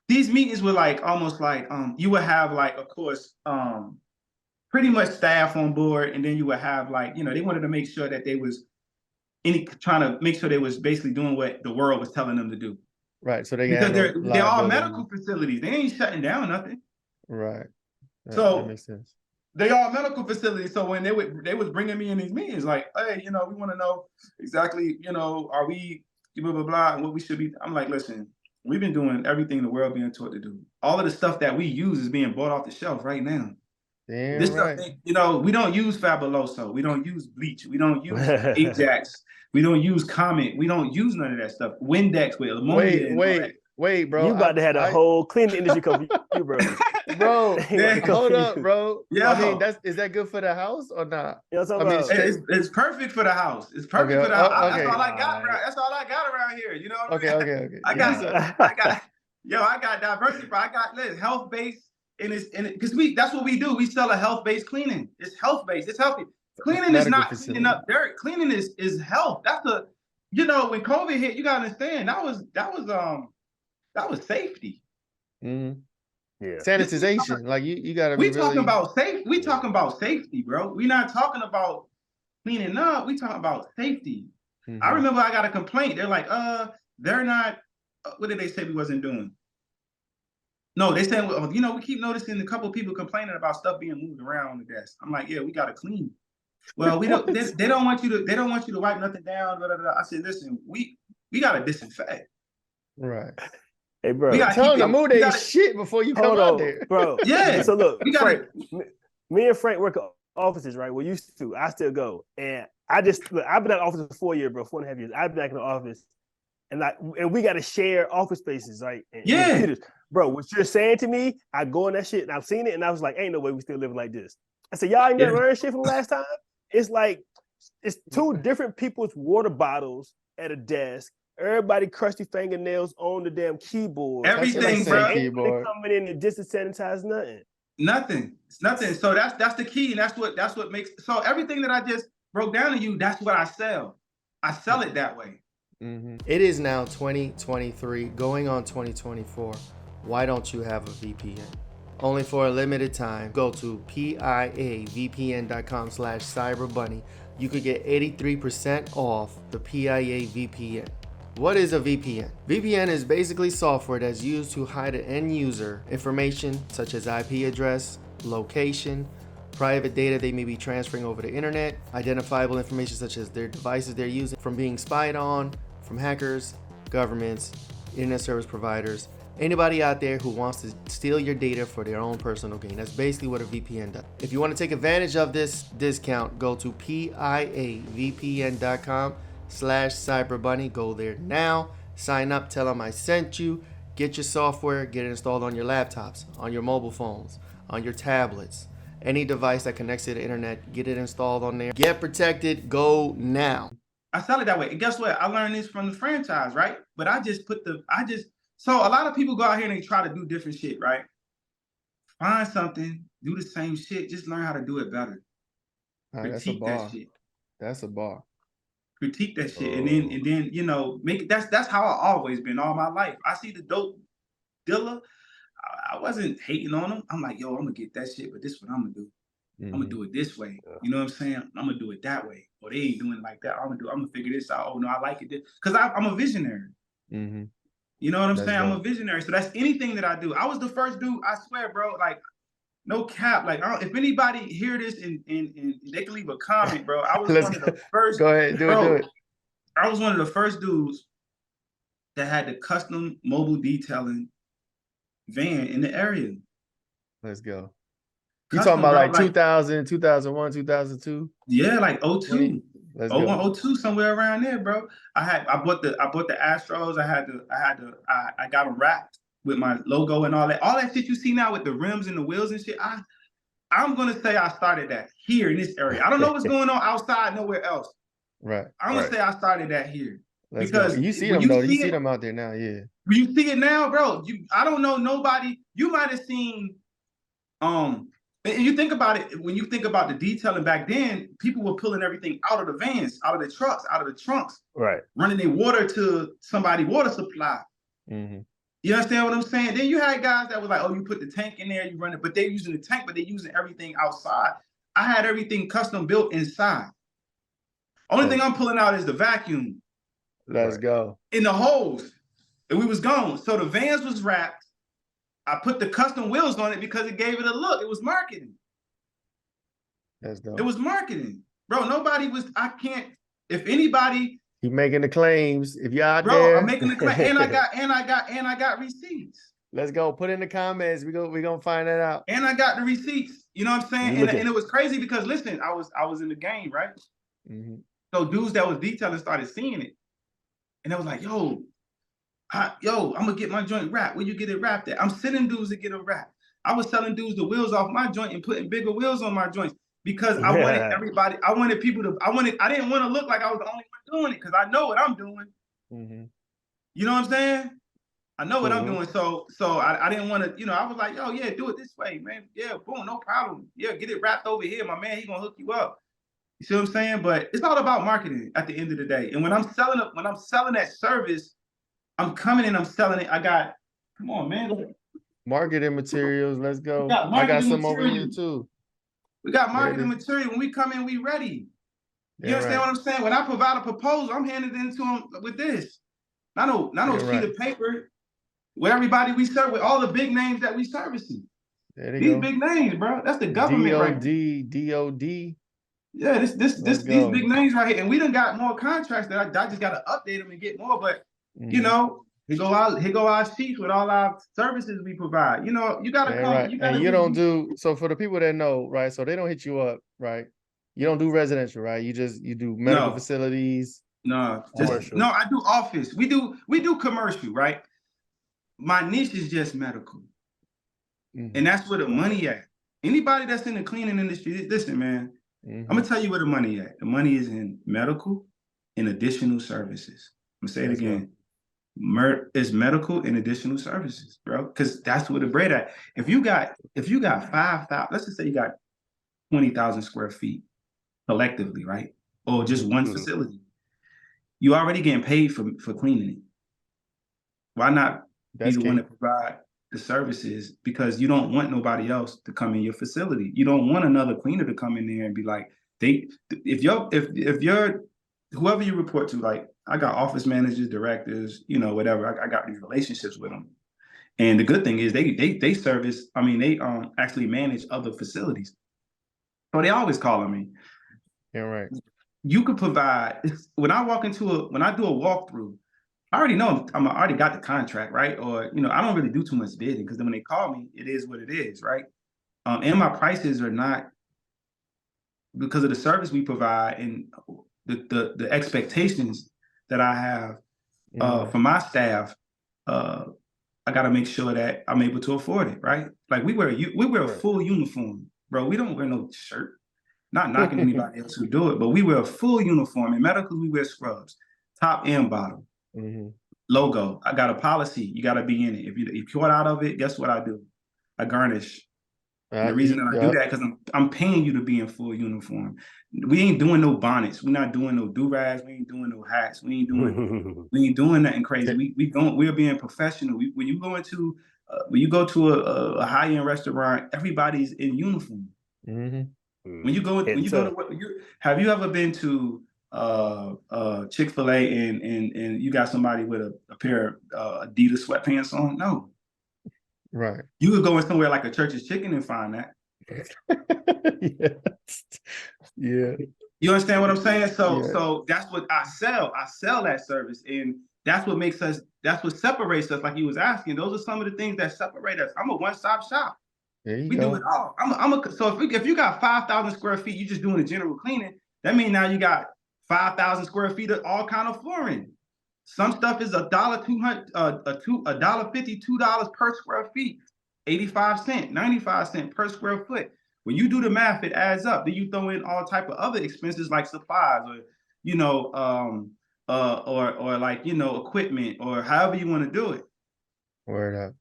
like almost like you would have like, of course, pretty much staff on board, and then you would have like they wanted to make sure that they was trying to make sure they was basically doing what the world was telling them to do. Right. So they're all medical facilities. They ain't shutting down nothing. Right. That makes sense. They are medical facilities. So when they was bringing me in these meetings, like, hey, we want to know exactly, are we blah blah blah and what we should be. I'm like, listen, we've been doing everything the world being taught to do. All of the stuff that we use is being bought off the shelf right now. Damn this right. Stuff, we don't use Fabuloso. We don't use bleach. We don't use Ajax. We don't use Comet. We don't use none of that stuff. Windex with ammonia. Wait, bro. You about to have a whole cleaning industry come for you, bro. Bro, hold up, bro. Yeah. I mean, is that good for the house or not? It's perfect for the house. It's perfect for the house. Okay. That's all I got. That's all I got around here. You know what I mean? Okay. I got diversity. I got health-based, and because that's what we do. We sell a health-based cleaning. It's health-based. It's healthy. Cleaning is not cleaning up dirt. Cleaning is health. That's when COVID hit, you gotta understand that was safety. Mm-hmm. Yeah. Sanitization. Like you gotta be talking about safety. We talking about safety, bro. We're not talking about cleaning up. We talking about safety. Mm-hmm. I remember I got a complaint. They're like, they're not, what did they say we wasn't doing? No, they said, we keep noticing a couple of people complaining about stuff being moved around on the desk. I'm like, yeah, we gotta clean. Well, we don't. They don't want you to wipe nothing down. Blah, blah, blah. I said, listen, we gotta disinfect. Right. Hey, bro. Tell them to move their shit before you come out there, bro. Yeah. So look, me and Frank work at offices, right? We used to. I still go, and I've been at the office for 4 years, bro. 4.5 years. I've been back in the office, and we got to share office spaces, right? And bro, what you're saying to me, I go in that shit, and I've seen it, and I was like, ain't no way we still living like this. I said, y'all ain't never learned shit from the last time. It's like it's two different people's water bottles at a desk. Everybody crusty fingernails on the damn keyboard. Everything, bro. Keyboard. Coming in and disanitize nothing. Nothing. It's nothing. So that's the key, and that's what makes. So everything that I just broke down to you, that's what I sell. I sell it that way. Mm-hmm. It is now 2023, going on 2024. Why don't you have a VPN? Only for a limited time. Go to piavpn.com/cyberbunny. You could get 83% off the PIA VPN. What is a VPN? VPN is basically software that's used to hide an end user information such as IP address, location, private data they may be transferring over the internet, identifiable information such as their devices they're using from being spied on, from hackers, governments, internet service providers, anybody out there who wants to steal your data for their own personal gain. That's basically what a VPN does. If you want to take advantage of this discount, go to piavpn.com/cyberbunny. Go there now, sign up, tell them I sent you, get your software, get it installed on your laptops, on your mobile phones, on your tablets, any device that connects to the internet, get it installed on there. Get protected, go now. I sell it that way. And guess what? I learned this from the franchise, right? But so a lot of people go out here and they try to do different shit, right? Find something, do the same shit, just learn how to do it better. That's a bar. That's a bar. Critique that shit, and then you know, make it. That's how I always been all my life. I see the dope dealer, I wasn't hating on him. I'm like, yo, I'm gonna get that shit, but this is what I'm gonna do. I'm gonna do it this way. You know what I'm saying? I'm gonna do it that way. Or they ain't doing it like that. I'm gonna figure this out. Oh no, I like it because I'm a visionary. You know what I'm saying? I'm a visionary. So that's anything that I do. I was the first dude, I swear, bro, like no cap. Like if anybody hear this and they can leave a comment, bro. I was one of the first. Go ahead, do it. I was one of the first dudes that had the custom mobile detailing van in the area. Let's go. You talking about like 2000, 2001, 2002? Yeah, like 02. 01, 02, somewhere around there, bro. I bought the Astros. I got them wrapped with my logo and all that. All that shit you see now with the rims and the wheels and shit. I'm gonna say I started that here in this area. I don't know what's going on outside nowhere else. Right. I'm gonna say I stared that here. You see them though. You see them out there now, yeah. You see it now, bro. I don't know nobody. You might have seen and you think about it, when you think about the detailing back then, people were pulling everything out of the vans, out of the trucks, out of the trunks, right? Running their water to somebody's water supply. You understand what I'm saying? Then you had guys that was like, oh, you put the tank in there, you run it, but they're using the tank, but they're using everything outside. I had everything custom built inside. Only thing I'm pulling out is the vacuum. Let's go. In the hose. And we was gone. So the vans was wrapped. I put the custom wheels on it because it gave it a look. It was marketing. That's dope. It was marketing. Bro, if anybody. You making the claims. If you're out there. Bro, I'm making the claim. and I got receipts. Let's go. Put in the comments. We're gonna find that out. And I got the receipts. You know what I'm saying? And it was crazy because listen, I was in the game, right? So dudes that was detailing started seeing it. And I was like, yo, I'm gonna get my joint wrapped. Where you get it wrapped at? I'm sending dudes to get it wrapped. I was selling dudes the wheels off my joint and putting bigger wheels on my joints because I wanted everybody. I wanted people to. I didn't want to look like I was the only one doing it because I know what I'm doing. You know what I'm saying? I know what I'm doing. So I didn't want to. You know, I was like, yo, yeah, do it this way, man. Yeah, boom, no problem. Yeah, get it wrapped over here, my man. He gonna hook you up. You see what I'm saying? But it's all about marketing at the end of the day. And when I'm selling that service. I'm coming and I'm selling it. Come on, man. Marketing materials. Let's go. I got some over here too. We got marketing material. When we come in, we ready. You understand what I'm saying? When I provide a proposal, I'm handing it into them with this. Not no sheet of paper. With everybody we serve, with all the big names that we servicing. These big names, bro. That's the government right here. DOD. Yeah, these big names right here. And we done got more contracts that I just got to update them and get more. But you know, here go our sheets with all our services we provide. You know, you gotta come. Right. And you don't do so for the people that know, right? So they don't hit you up, right? You don't do residential, right? You do medical facilities. No, I do office. We do commercial, right? My niche is just medical, and that's where the money at. Anybody that's in the cleaning industry, listen, man. I'm gonna tell you where the money at. The money is in medical and additional services. I'm gonna say it again. Is medical and additional services, bro, because that's where the bread at. If you got 5,000, let's just say you got 20,000 square feet collectively, right, or just one facility, you already getting paid for cleaning it. Why not be the one to provide the services? Because you don't want nobody else to come in your facility. You don't want another cleaner to come in there and be like, if your whoever you report to, like I got office managers, directors, you know, whatever. I got these relationships with them. And the good thing is they service, I mean, they actually manage other facilities. So they always calling me. Yeah, right. You could provide, when I when I do a walkthrough, I already know I already got the contract, right? Or, you know, I don't really do too much bidding because then when they call me, it is what it is, right? And my prices are not, because of the service we provide and the expectations that I have for my staff, I got to make sure that I'm able to afford it, right? Like we wear a full uniform, bro. We don't wear no shirt. Not knocking anybody else who do it, but we wear a full uniform. In medical, we wear scrubs, top and bottom. Logo. I got a policy. You got to be in it. If you're caught out of it, guess what I do? I garnish. And the reason that I do that because I'm paying you to be in full uniform. We ain't doing no bonnets. We're not doing no do-rags. We ain't doing no hats. We ain't doing nothing crazy. We're being professional. When you go to a high-end restaurant, everybody's in uniform. When you go have you ever been to Chick-fil-A and you got somebody with a pair of Adidas sweatpants on? No. Right. You could go in somewhere like a Church's Chicken and find that. Yeah. You understand what I'm saying? So that's what I sell. I sell that service, and that's what makes us. That's what separates us. Like you was asking, those are some of the things that separate us. I'm a one-stop shop. We do it all. So if you got 5,000 square feet, you just doing a general cleaning. That means now you got 5,000 square feet of all kind of flooring. Some stuff is $1.50, $2 per square feet, 85 cents, 95 cents per square foot. When you do the math, it adds up. Then you throw in all type of other expenses like supplies or, you know, or like, you know, equipment or however you want to do it. Word up.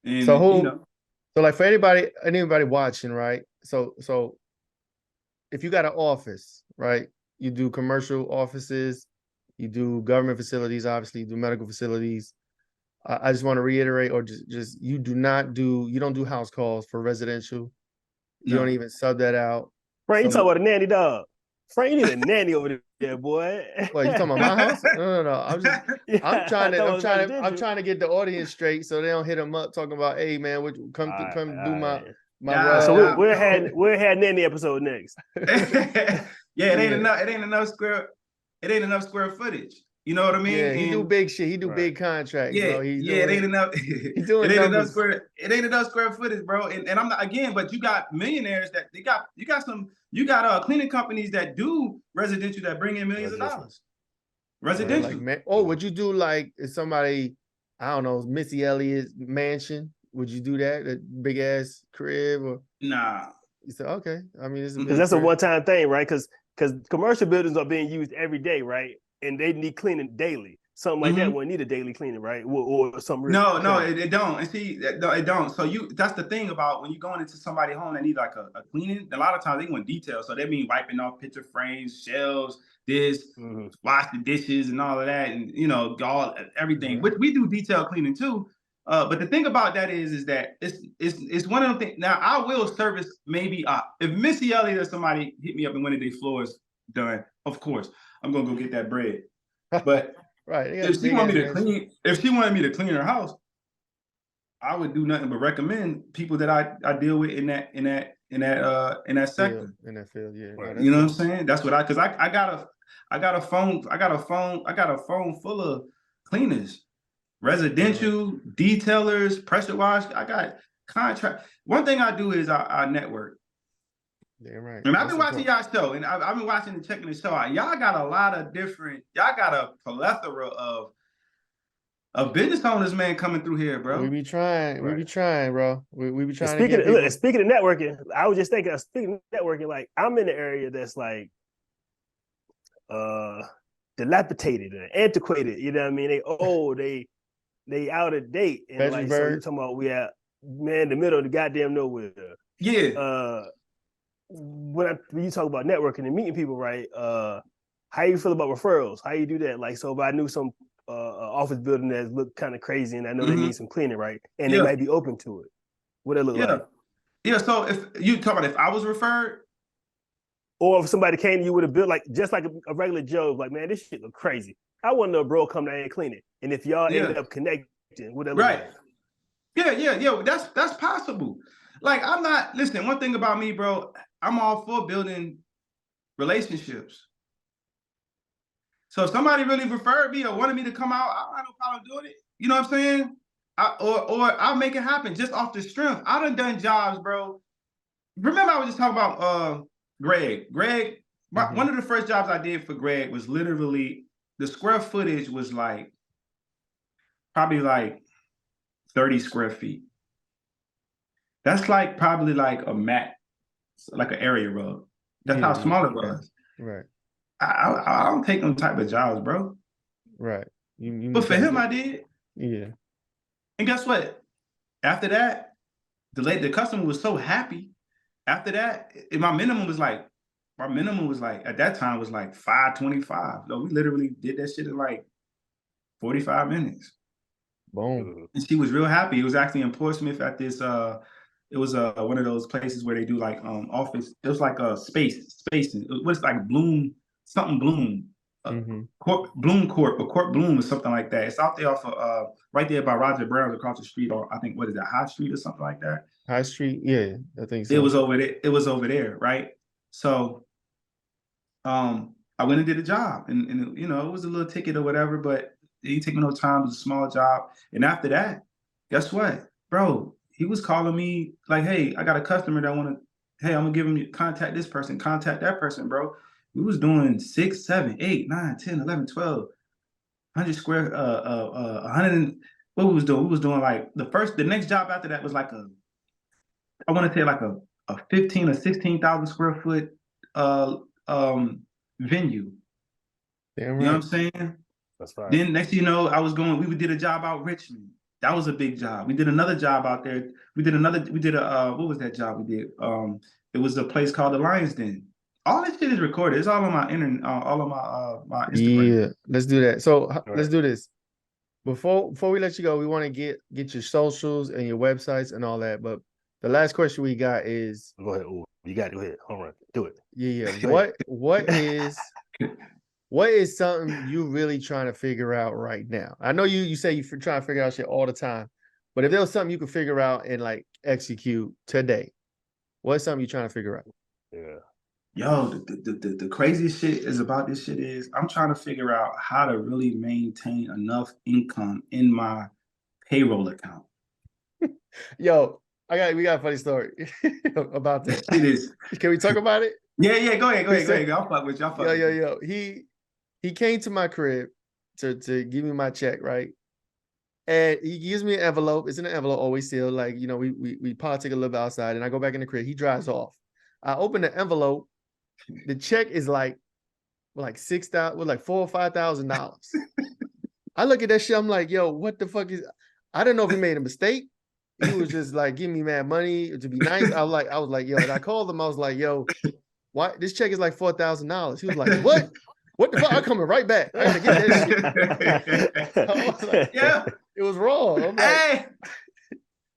And so like for anybody watching, right? So if you got an office, right? You do commercial offices, you do government facilities, obviously, you do medical facilities. I just want to reiterate, or just you don't do house calls for residential. You don't even sub that out. Frank, you talking about a nanny dog. Frank, you need a nanny over there, boy. What, you talking about my house? No. I'm trying to get the audience straight so they don't hit them up talking about, hey man, come do my so we'll have nanny episode next. Yeah, it ain't enough square footage. You know what I mean? Yeah, he do big shit. He do big contracts, bro. It ain't enough. It ain't enough square footage, bro. And I'm not, again, but you got millionaires that you got cleaning companies that do residential that bring in millions of dollars. Residential. Like, would you do like if somebody, I don't know, Missy Elliott's mansion? Would you do that? A big ass crib or? Nah. You said okay. I mean, because that's a one-time thing, right? Because commercial buildings are being used every day, right? And they need cleaning daily. Something like that wouldn't need a daily cleaning, right? Or something. No, it don't. And see, it don't. So that's the thing about when you're going into somebody's home that need like a cleaning. A lot of times they want details, so they mean wiping off picture frames, shelves, wash the dishes, and all of that, and you know, everything. Which we do detail cleaning too. But the thing about that is that it's one of the things. Now I will service maybe if Missy Elliott or somebody hit me up and one of their floors done, of course I'm gonna go get that bread. But right, if she wanted me to clean her house, I would do nothing but recommend people that I deal with in that sector. In that field, yeah. Right. You know what I'm saying? That's what I got a phone full of cleaners, residential, detailers, pressure wash. I got contract. One thing I do is I network. Yeah, right. And I've been watching y'all show, and I've been watching and checking the show out. Y'all got a plethora of business owners, man, coming through here, bro. We be trying, bro. We be trying. Speaking of networking, I was just thinking. Speaking of networking, like I'm in the area that's like, dilapidated and antiquated. You know what I mean? They old, they out of date, and like so you talking about we at the middle of the goddamn nowhere. Yeah. When you talk about networking and meeting people, right? How you feel about referrals? How you do that? Like, so if I knew some office building that looked kind of crazy and I know they need some cleaning, right? And they might be open to it. What it look like? Yeah. So if you talk about if I was referred, Or if somebody came to you with a bill, like just like a regular Joe, like, man, this shit look crazy. I want a bro come down and clean it. And if y'all ended up connecting, what that look right. like? Yeah. That's possible. Like, I'm not, listen, one thing about me, bro, I'm all for building relationships. So if somebody really referred me or wanted me to come out, I don't have no problem doing it. You know what I'm saying? Or I'll make it happen just off the strength. I done jobs, bro. Remember I was just talking about Greg. One of the first jobs I did for Greg was literally, the square footage was like, probably like 30 square feet. That's like probably like a mat, like an area rug. That's how small it was. Right. I don't take them type of jobs, bro. Right. But for him, I did. Yeah. And guess what? After that, the customer was so happy. After that, my minimum was like at that time was like $5.25. So we literally did that shit in like 45 minutes. Boom. And she was real happy. It was actually in Portsmouth at this it was one of those places where they do like office. It was like a space. It was like Bloom. Bloom Court, or Court Bloom or something like that. It's out there off of right there by Roger Brown's across the street, or I think, what is that, High Street or something like that? High Street, yeah, I think so. It was over there, right? So I went and did a job, and you know, it was a little ticket or whatever, but it didn't take me no time. It was a small job. And after that, guess what? Bro, he was calling me like, hey, I got a customer that hey, I'm gonna give him, contact this person, contact that person, bro. We was doing 6, 7, 8, 9, 10, 11, 12, 100 square, 100. What we was doing? We was doing like the next job after that was like I want to say like a 15 or 16,000 square foot venue. Damn right. You know what I'm saying? That's right. Then next thing you know, we did a job out Richmond. That was a big job. We did another job out there. We did what was that job we did? It was a place called the Lions Den. All this shit is recorded. It's all on my internet, all on my Instagram. Yeah, let's do that. So let's do this. Before we let you go, we want to get your socials and your websites and all that. But the last question we got is, go ahead. Ooh, you got to go ahead. All right, do it. Yeah. What is something you really trying to figure out right now? I know you say you're trying to figure out shit all the time, but if there was something you could figure out and like execute today, what's something you're trying to figure out? Yeah. Yo, the craziest shit is about this shit is I'm trying to figure out how to really maintain enough income in my payroll account. Yo, we got a funny story about that. It is. Can we talk about it? Yeah, go ahead. I'll fuck with you. Yo. He came to my crib to give me my check, right? And he gives me an envelope. It's in an envelope, always sealed. Like, you know, we politic a little bit outside, and I go back in the crib. He drives off. I open the envelope. The check is like $6,000, like $4,000 or $5,000. I look at that shit. I'm like, yo, what the fuck is? I didn't know if he made a mistake. He was just like giving me mad money to be nice. I was like, yo. And I called him. I was like, yo, why this check is like $4,000? He was like, what? What the fuck? I'm coming right back. I gotta get that shit. I was like, yeah, it was wrong. I'm like, hey,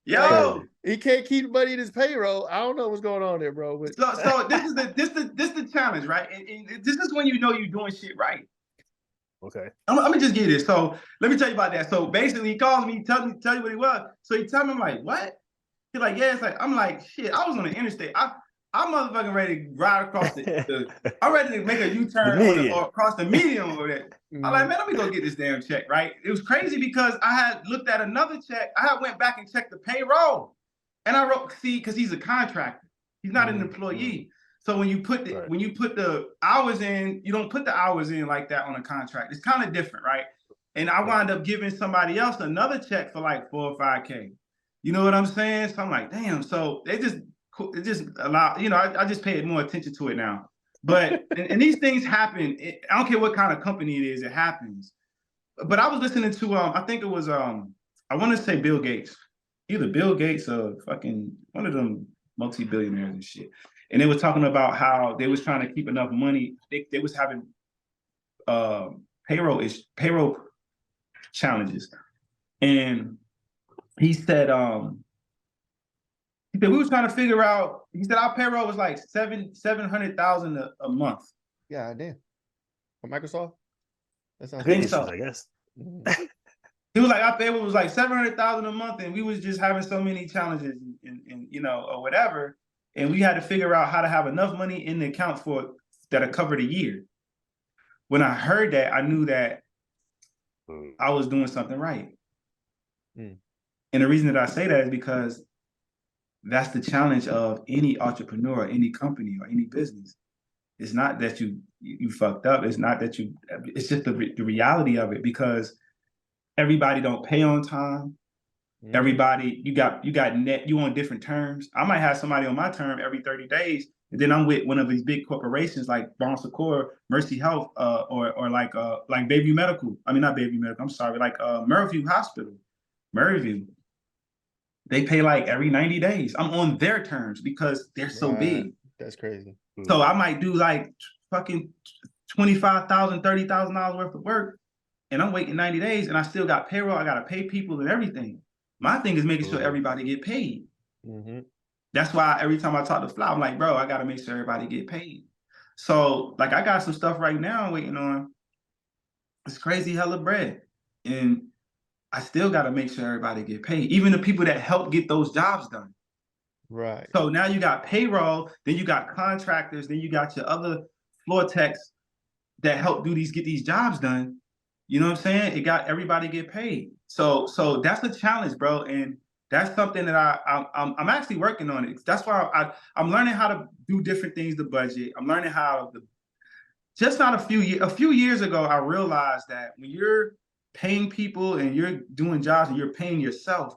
yo. He can't keep money in his payroll. I don't know what's going on there, bro. But... So this is the challenge, right? And this is when you know you're doing shit right. Okay. I'm gonna just get this. So let me tell you about that. So basically, he calls me, tell you what he was. So he tell me, I'm like, what? He's like, yeah. It's like, I'm like, shit. I was on the interstate. I'm motherfucking ready to ride across I'm ready to make a U-turn or across the median over there. I'm like, man, let me go get this damn check, right? It was crazy because I had looked at another check. I had went back and checked the payroll. And I wrote, because he's a contractor. He's not an employee. So when you put the hours in, you don't put the hours in like that on a contract. It's kind of different, right? And I wound up giving somebody else another check for like $4 or $5K. You know what I'm saying? So I'm like, damn. So it just allow, you know, I just paid more attention to it now. But and these things happen. I don't care what kind of company it is, it happens. But I was listening to I think it was I want to say Bill Gates. Either Bill Gates or fucking one of them multi-billionaires and shit. And they were talking about how they was trying to keep enough money. They was having payroll challenges. And he said He said we was trying to figure out. He said our payroll was like 700,000 a month. Yeah, damn. For Microsoft, that sounds. I think so. I guess. Mhm. He was like our payroll was like 700,000 a month, and we was just having so many challenges and you know or whatever, and we had to figure out how to have enough money in the account for that'll cover the year. When I heard that, I knew that I was doing something right. Mm. And the reason that I say that is because that's the challenge of any entrepreneur, any company, or any business. It's not that you fucked up. It's not that you. It's just the reality of it, because everybody don't pay on time. Mm-hmm. Everybody, you got net. You on different terms. I might have somebody on my term every 30 days, and then I'm with one of these big corporations like Bon Secours, Mercy Health, or like Bayview Medical. I mean, not Bayview Medical. I'm sorry, like Merview Hospital, Merview. They pay like every 90 days. I'm on their terms because they're so big. That's crazy. So I might do like fucking $25,000, $30,000 worth of work, and I'm waiting 90 days, and I still got payroll. I got to pay people and everything. My thing is making sure everybody get paid. Mm-hmm. That's why every time I talk to Fly, I'm like, bro, I got to make sure everybody get paid. So like I got some stuff right now I'm waiting on. It's crazy hella bread. And I still got to make sure everybody get paid, even the people that help get those jobs done. Right. So now you got payroll, then you got contractors, then you got your other floor techs that help get these jobs done. You know what I'm saying? It got everybody get paid. So that's the challenge, bro. And that's something that I'm actually working on it. That's why I'm learning how to do different things to budget. I'm learning how to just not a few years ago, I realized that when you're paying people and you're doing jobs and you're paying yourself,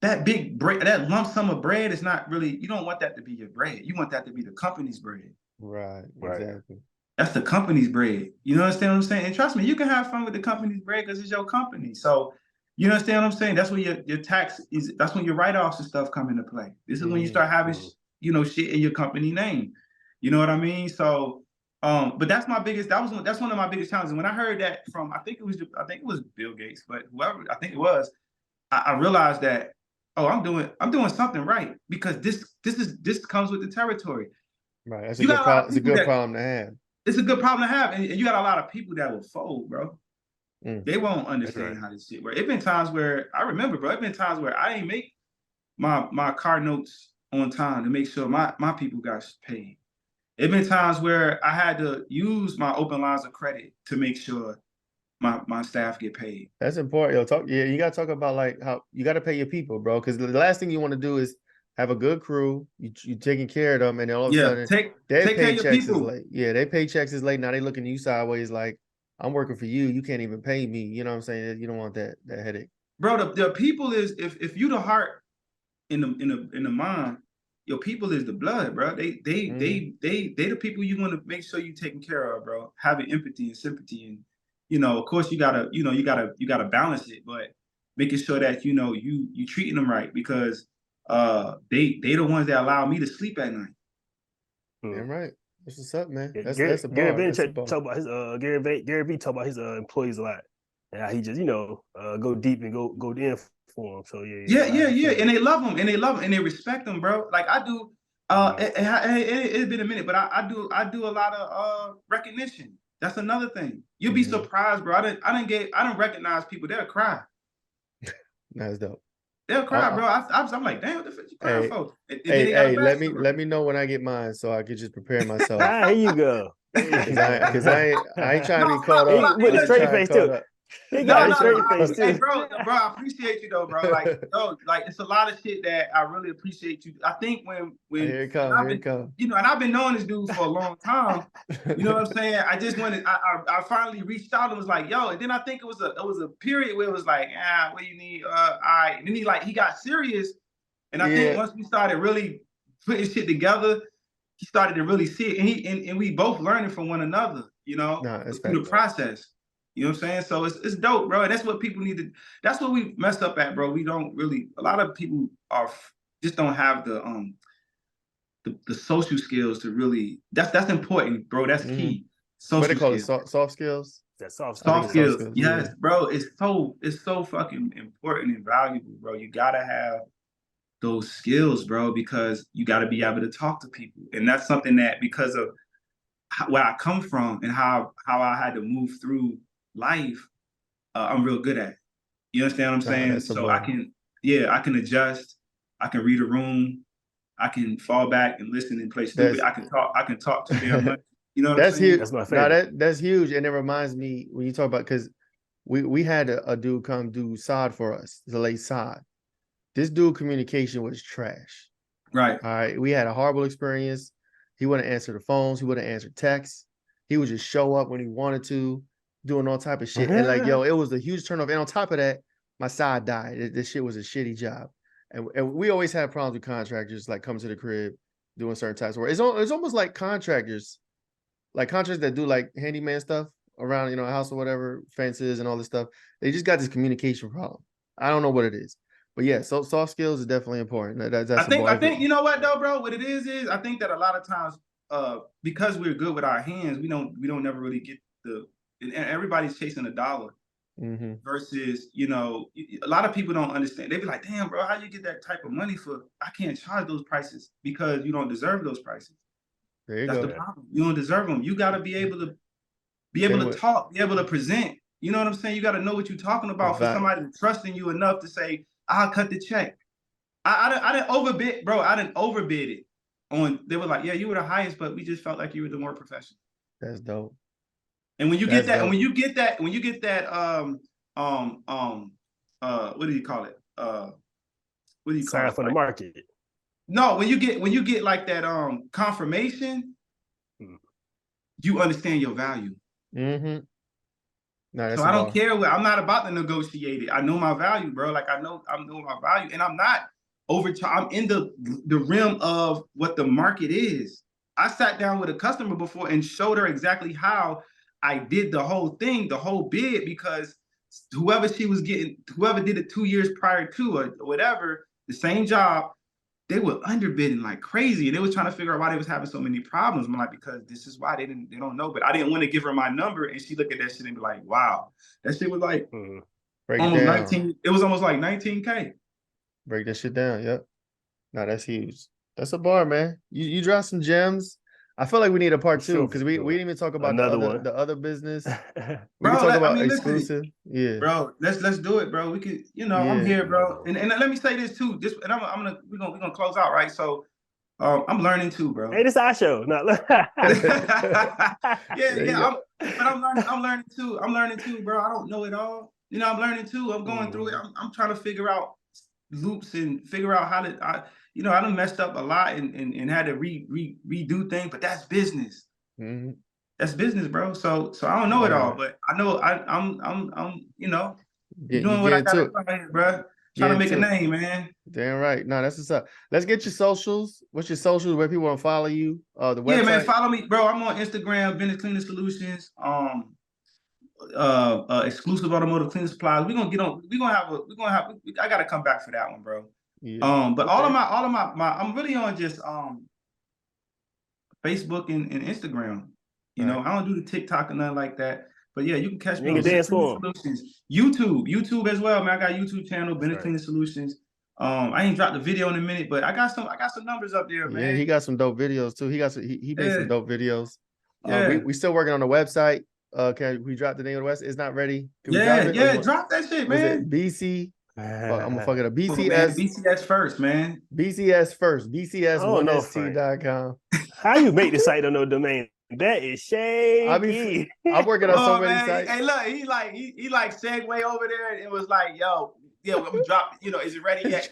that big bread, that lump sum of bread is not really, you don't want that to be your bread. You want that to be the company's bread. Right, exactly. That's the company's bread. You understand what I'm saying? And trust me, you can have fun with the company's bread because it's your company. So you understand what I'm saying? That's when your tax is, that's when your write-offs and stuff come into play. This is when you start having, shit in your company name. You know what I mean? So, but that's my biggest, that's one of my biggest challenges. When I heard that from, I think it was Bill Gates, but whoever, I think it was, I realized that, I'm doing something right, because this comes with the territory. Right. That's a good problem to have. It's a good problem to have. And you got a lot of people that will fold, bro. They won't understand how this shit works. It's been times where I remember, bro, I didn't make my car notes on time to make sure my people got paid. It's been times where I had to use my open lines of credit to make sure my staff get paid. That's important. You gotta talk about like how you gotta pay your people, bro. Because the last thing you want to do is have a good crew. You taking care of them, and then all of a sudden take care of your people. Is late. Yeah, their paychecks is late. Now they looking at you sideways like, I'm working for you. You can't even pay me. You know what I'm saying? You don't want that headache. Bro, the people is, if you the heart in the mind, your people is the blood, bro. They the people you want to make sure you taking care of, bro. Having empathy and sympathy, and of course you gotta balance it, but making sure that you treating them right, because they the ones that allow me to sleep at night. Damn right. That's what's up, man. That's a bar. Gary Vee talk about his Gary Vee talk about his employees a lot, and how he just go deep and go in for them. So yeah. And they love them, and they respect them, bro. Like I do. It's been a minute, but I do a lot of recognition. That's another thing. You'll be surprised, bro. I don't recognize people. They'll cry. That's dope. They'll cry, bro. I'm like, damn, what the fuck you crying for? Hey, let me know when I get mine so I can just prepare myself. Here you go. Because I ain't trying to be caught up. With a straight face too. He got a straight face too. Hey, bro, I appreciate you though, bro. Like, it's a lot of shit that I really appreciate you. I think when here it comes, and I've been knowing this dude for a long time. You know what I'm saying? I just wanted, I finally reached out and was like, yo. And then I think it was a period where it was like, what do you need? And then he got serious. And I think once we started really putting shit together, he started to really see it, and we both learning from one another. Through the process. You know what I'm saying? So it's dope, bro. And that's what people need to. That's what we messed up at, bro. We don't really. A lot of people just don't have the social skills to really. That's important, bro. That's key. Social what they call skills. it? Soft skills. That's soft skills. Yes, bro. It's so fucking important and valuable, bro. You gotta have those skills, bro, because you got to be able to talk to people. And that's something that, because of where I come from and how I had to move through life, I'm real good at. You understand what I'm saying? So I can adjust. I can read a room. I can fall back and listen and play stupid. I can talk too damn much. You know what I'm saying? Huge. That's my favorite. No, that's huge. And it reminds me when you talk about, because we had a dude come do sod for us, the late sod. This dude communication was trash. Right. All right. We had a horrible experience. He wouldn't answer the phones. He wouldn't answer texts. He would just show up when he wanted to, doing all type of shit. And like, yo, it was a huge turnoff. And on top of that, my side died. This shit was a shitty job. And we always had problems with contractors, like coming to the crib, doing certain types of work. It's almost like contractors that do like handyman stuff around, a house or whatever, fences and all this stuff. They just got this communication problem. I don't know what it is. But yeah, so soft skills is definitely important. I think you know what though, bro? What it is I think that a lot of times, because we're good with our hands, we don't never really get and everybody's chasing a dollar. Mm-hmm. Versus, a lot of people don't understand. They be like, damn, bro, how you get that type of money for? I can't charge those prices because you don't deserve those prices. That's the problem. You don't deserve them. You got to be able to talk, be able to present. You know what I'm saying? You got to know what you're talking about for somebody to trust in you enough to say, I'll cut the check. I didn't overbid, bro. I didn't overbid it. They were like, yeah, you were the highest, but we just felt like you were the more professional. That's dope. And when you get that, what do you call it? What do you call sign it? from the market. No, when you get like that confirmation, you understand your value. Mm-hmm. No, so I don't care I'm not about to negotiate it. I know my value, bro. Like I know my value, and I'm not I'm in the realm of what the market is. I sat down with a customer before and showed her exactly how I did the whole thing, the whole bid, because whoever did it 2 years prior to or whatever, the same job, they were underbidding like crazy. And they was trying to figure out why they was having so many problems. I'm like, because this is why they don't know. But I didn't want to give her my number. And she looked at that shit and be like, wow, that shit was like almost 19. It was almost like 19K. Break that shit down. Yep. No, that's huge. That's a bar, man. You drop some gems. I feel like we need a part two because we didn't even talk about the other business. We can talk about exclusive. Listen, bro, let's do it, bro. We could, I'm here, bro. And let me say this too. We're gonna close out, right? So I'm learning too, bro. Hey, this is our show. No. I'm learning too. I'm learning too, bro. I don't know it all. I'm learning too. I'm going through it. I'm trying to figure out loops and figure out how to I done messed up a lot and had to redo things, but that's business. Mm-hmm. That's business, bro. So I don't know it all, but I know I'm doing what I gotta do, bro. Trying to make a name, man. Damn right. No, that's what's up. Let's get your socials. What's your socials? Where people want to follow you? The website. Yeah, man. Follow me, bro. I'm on Instagram, Bennetts Cleaning Solutions. Exclusive automotive cleaning supplies. I gotta come back for that one, bro. Yeah. But all of my I'm really on just Facebook and Instagram. I don't do the TikTok and nothing like that. But yeah, you can catch me on Bennetts Solutions. YouTube as well, man. I got a YouTube channel, Bennetts Cleaning Solutions. I ain't dropped the video in a minute, but I got some numbers up there, man. Yeah, he got some dope videos too. He made some dope videos. We still working on the website. Can we drop the name of the website? It's not ready. Drop that shit, man. BC. I'm gonna fuck it up. BCS first, man. BCS first. BCS1st.com. How you make the site on no domain? That is shaky. I'm working on so many sites. Hey, look, he like segue over there and it was like, yo, yeah, I'm gonna drop. Is it ready yet?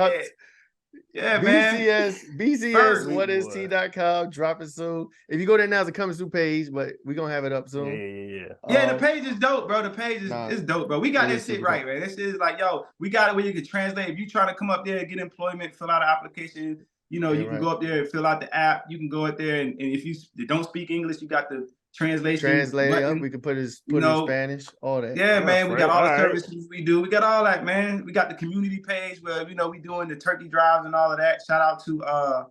Yeah, man. BCS1st.com. Drop it soon. If you go there now, it's a coming soon page, but we're gonna have it up soon. Yeah, the page is dope, bro. The page is dope, bro. We got this shit right, man. This is like, yo, we got it where you can translate. If you try to come up there and get employment, fill out an application, you can go up there and fill out the app. You can go up there and if you don't speak English, you got the translate up. We can put in Spanish, all that. Yeah, man. We got all the services we do. We got all that, man. We got the community page where we doing the turkey drives and all of that. Shout out to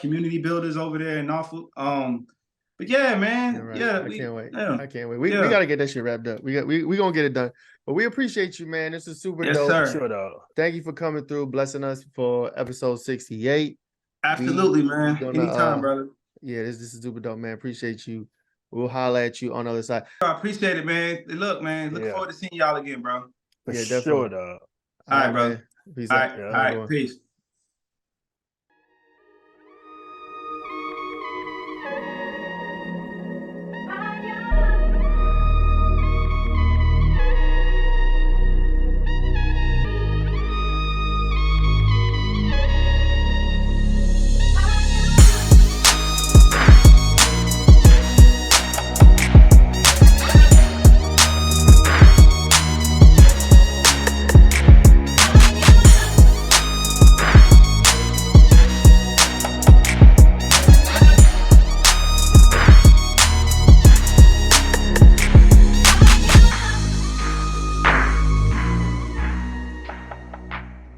community builders over there in Norfolk. But But yeah, man. Right. Yeah, I can't wait. Yeah. I can't wait. We gotta get that shit wrapped up. We gonna get it done. But we appreciate you, man. This is super dope. Sir. Sure, dog. Thank you for coming through, blessing us for episode 68. Absolutely, man. Anytime, brother. Yeah, this is super dope, man. Appreciate you. We'll holler at you on the other side. I appreciate it, man. Look, man. Look forward to seeing y'all again, bro. For sure, dog. All right, brother. man. Peace All out. right. Peace.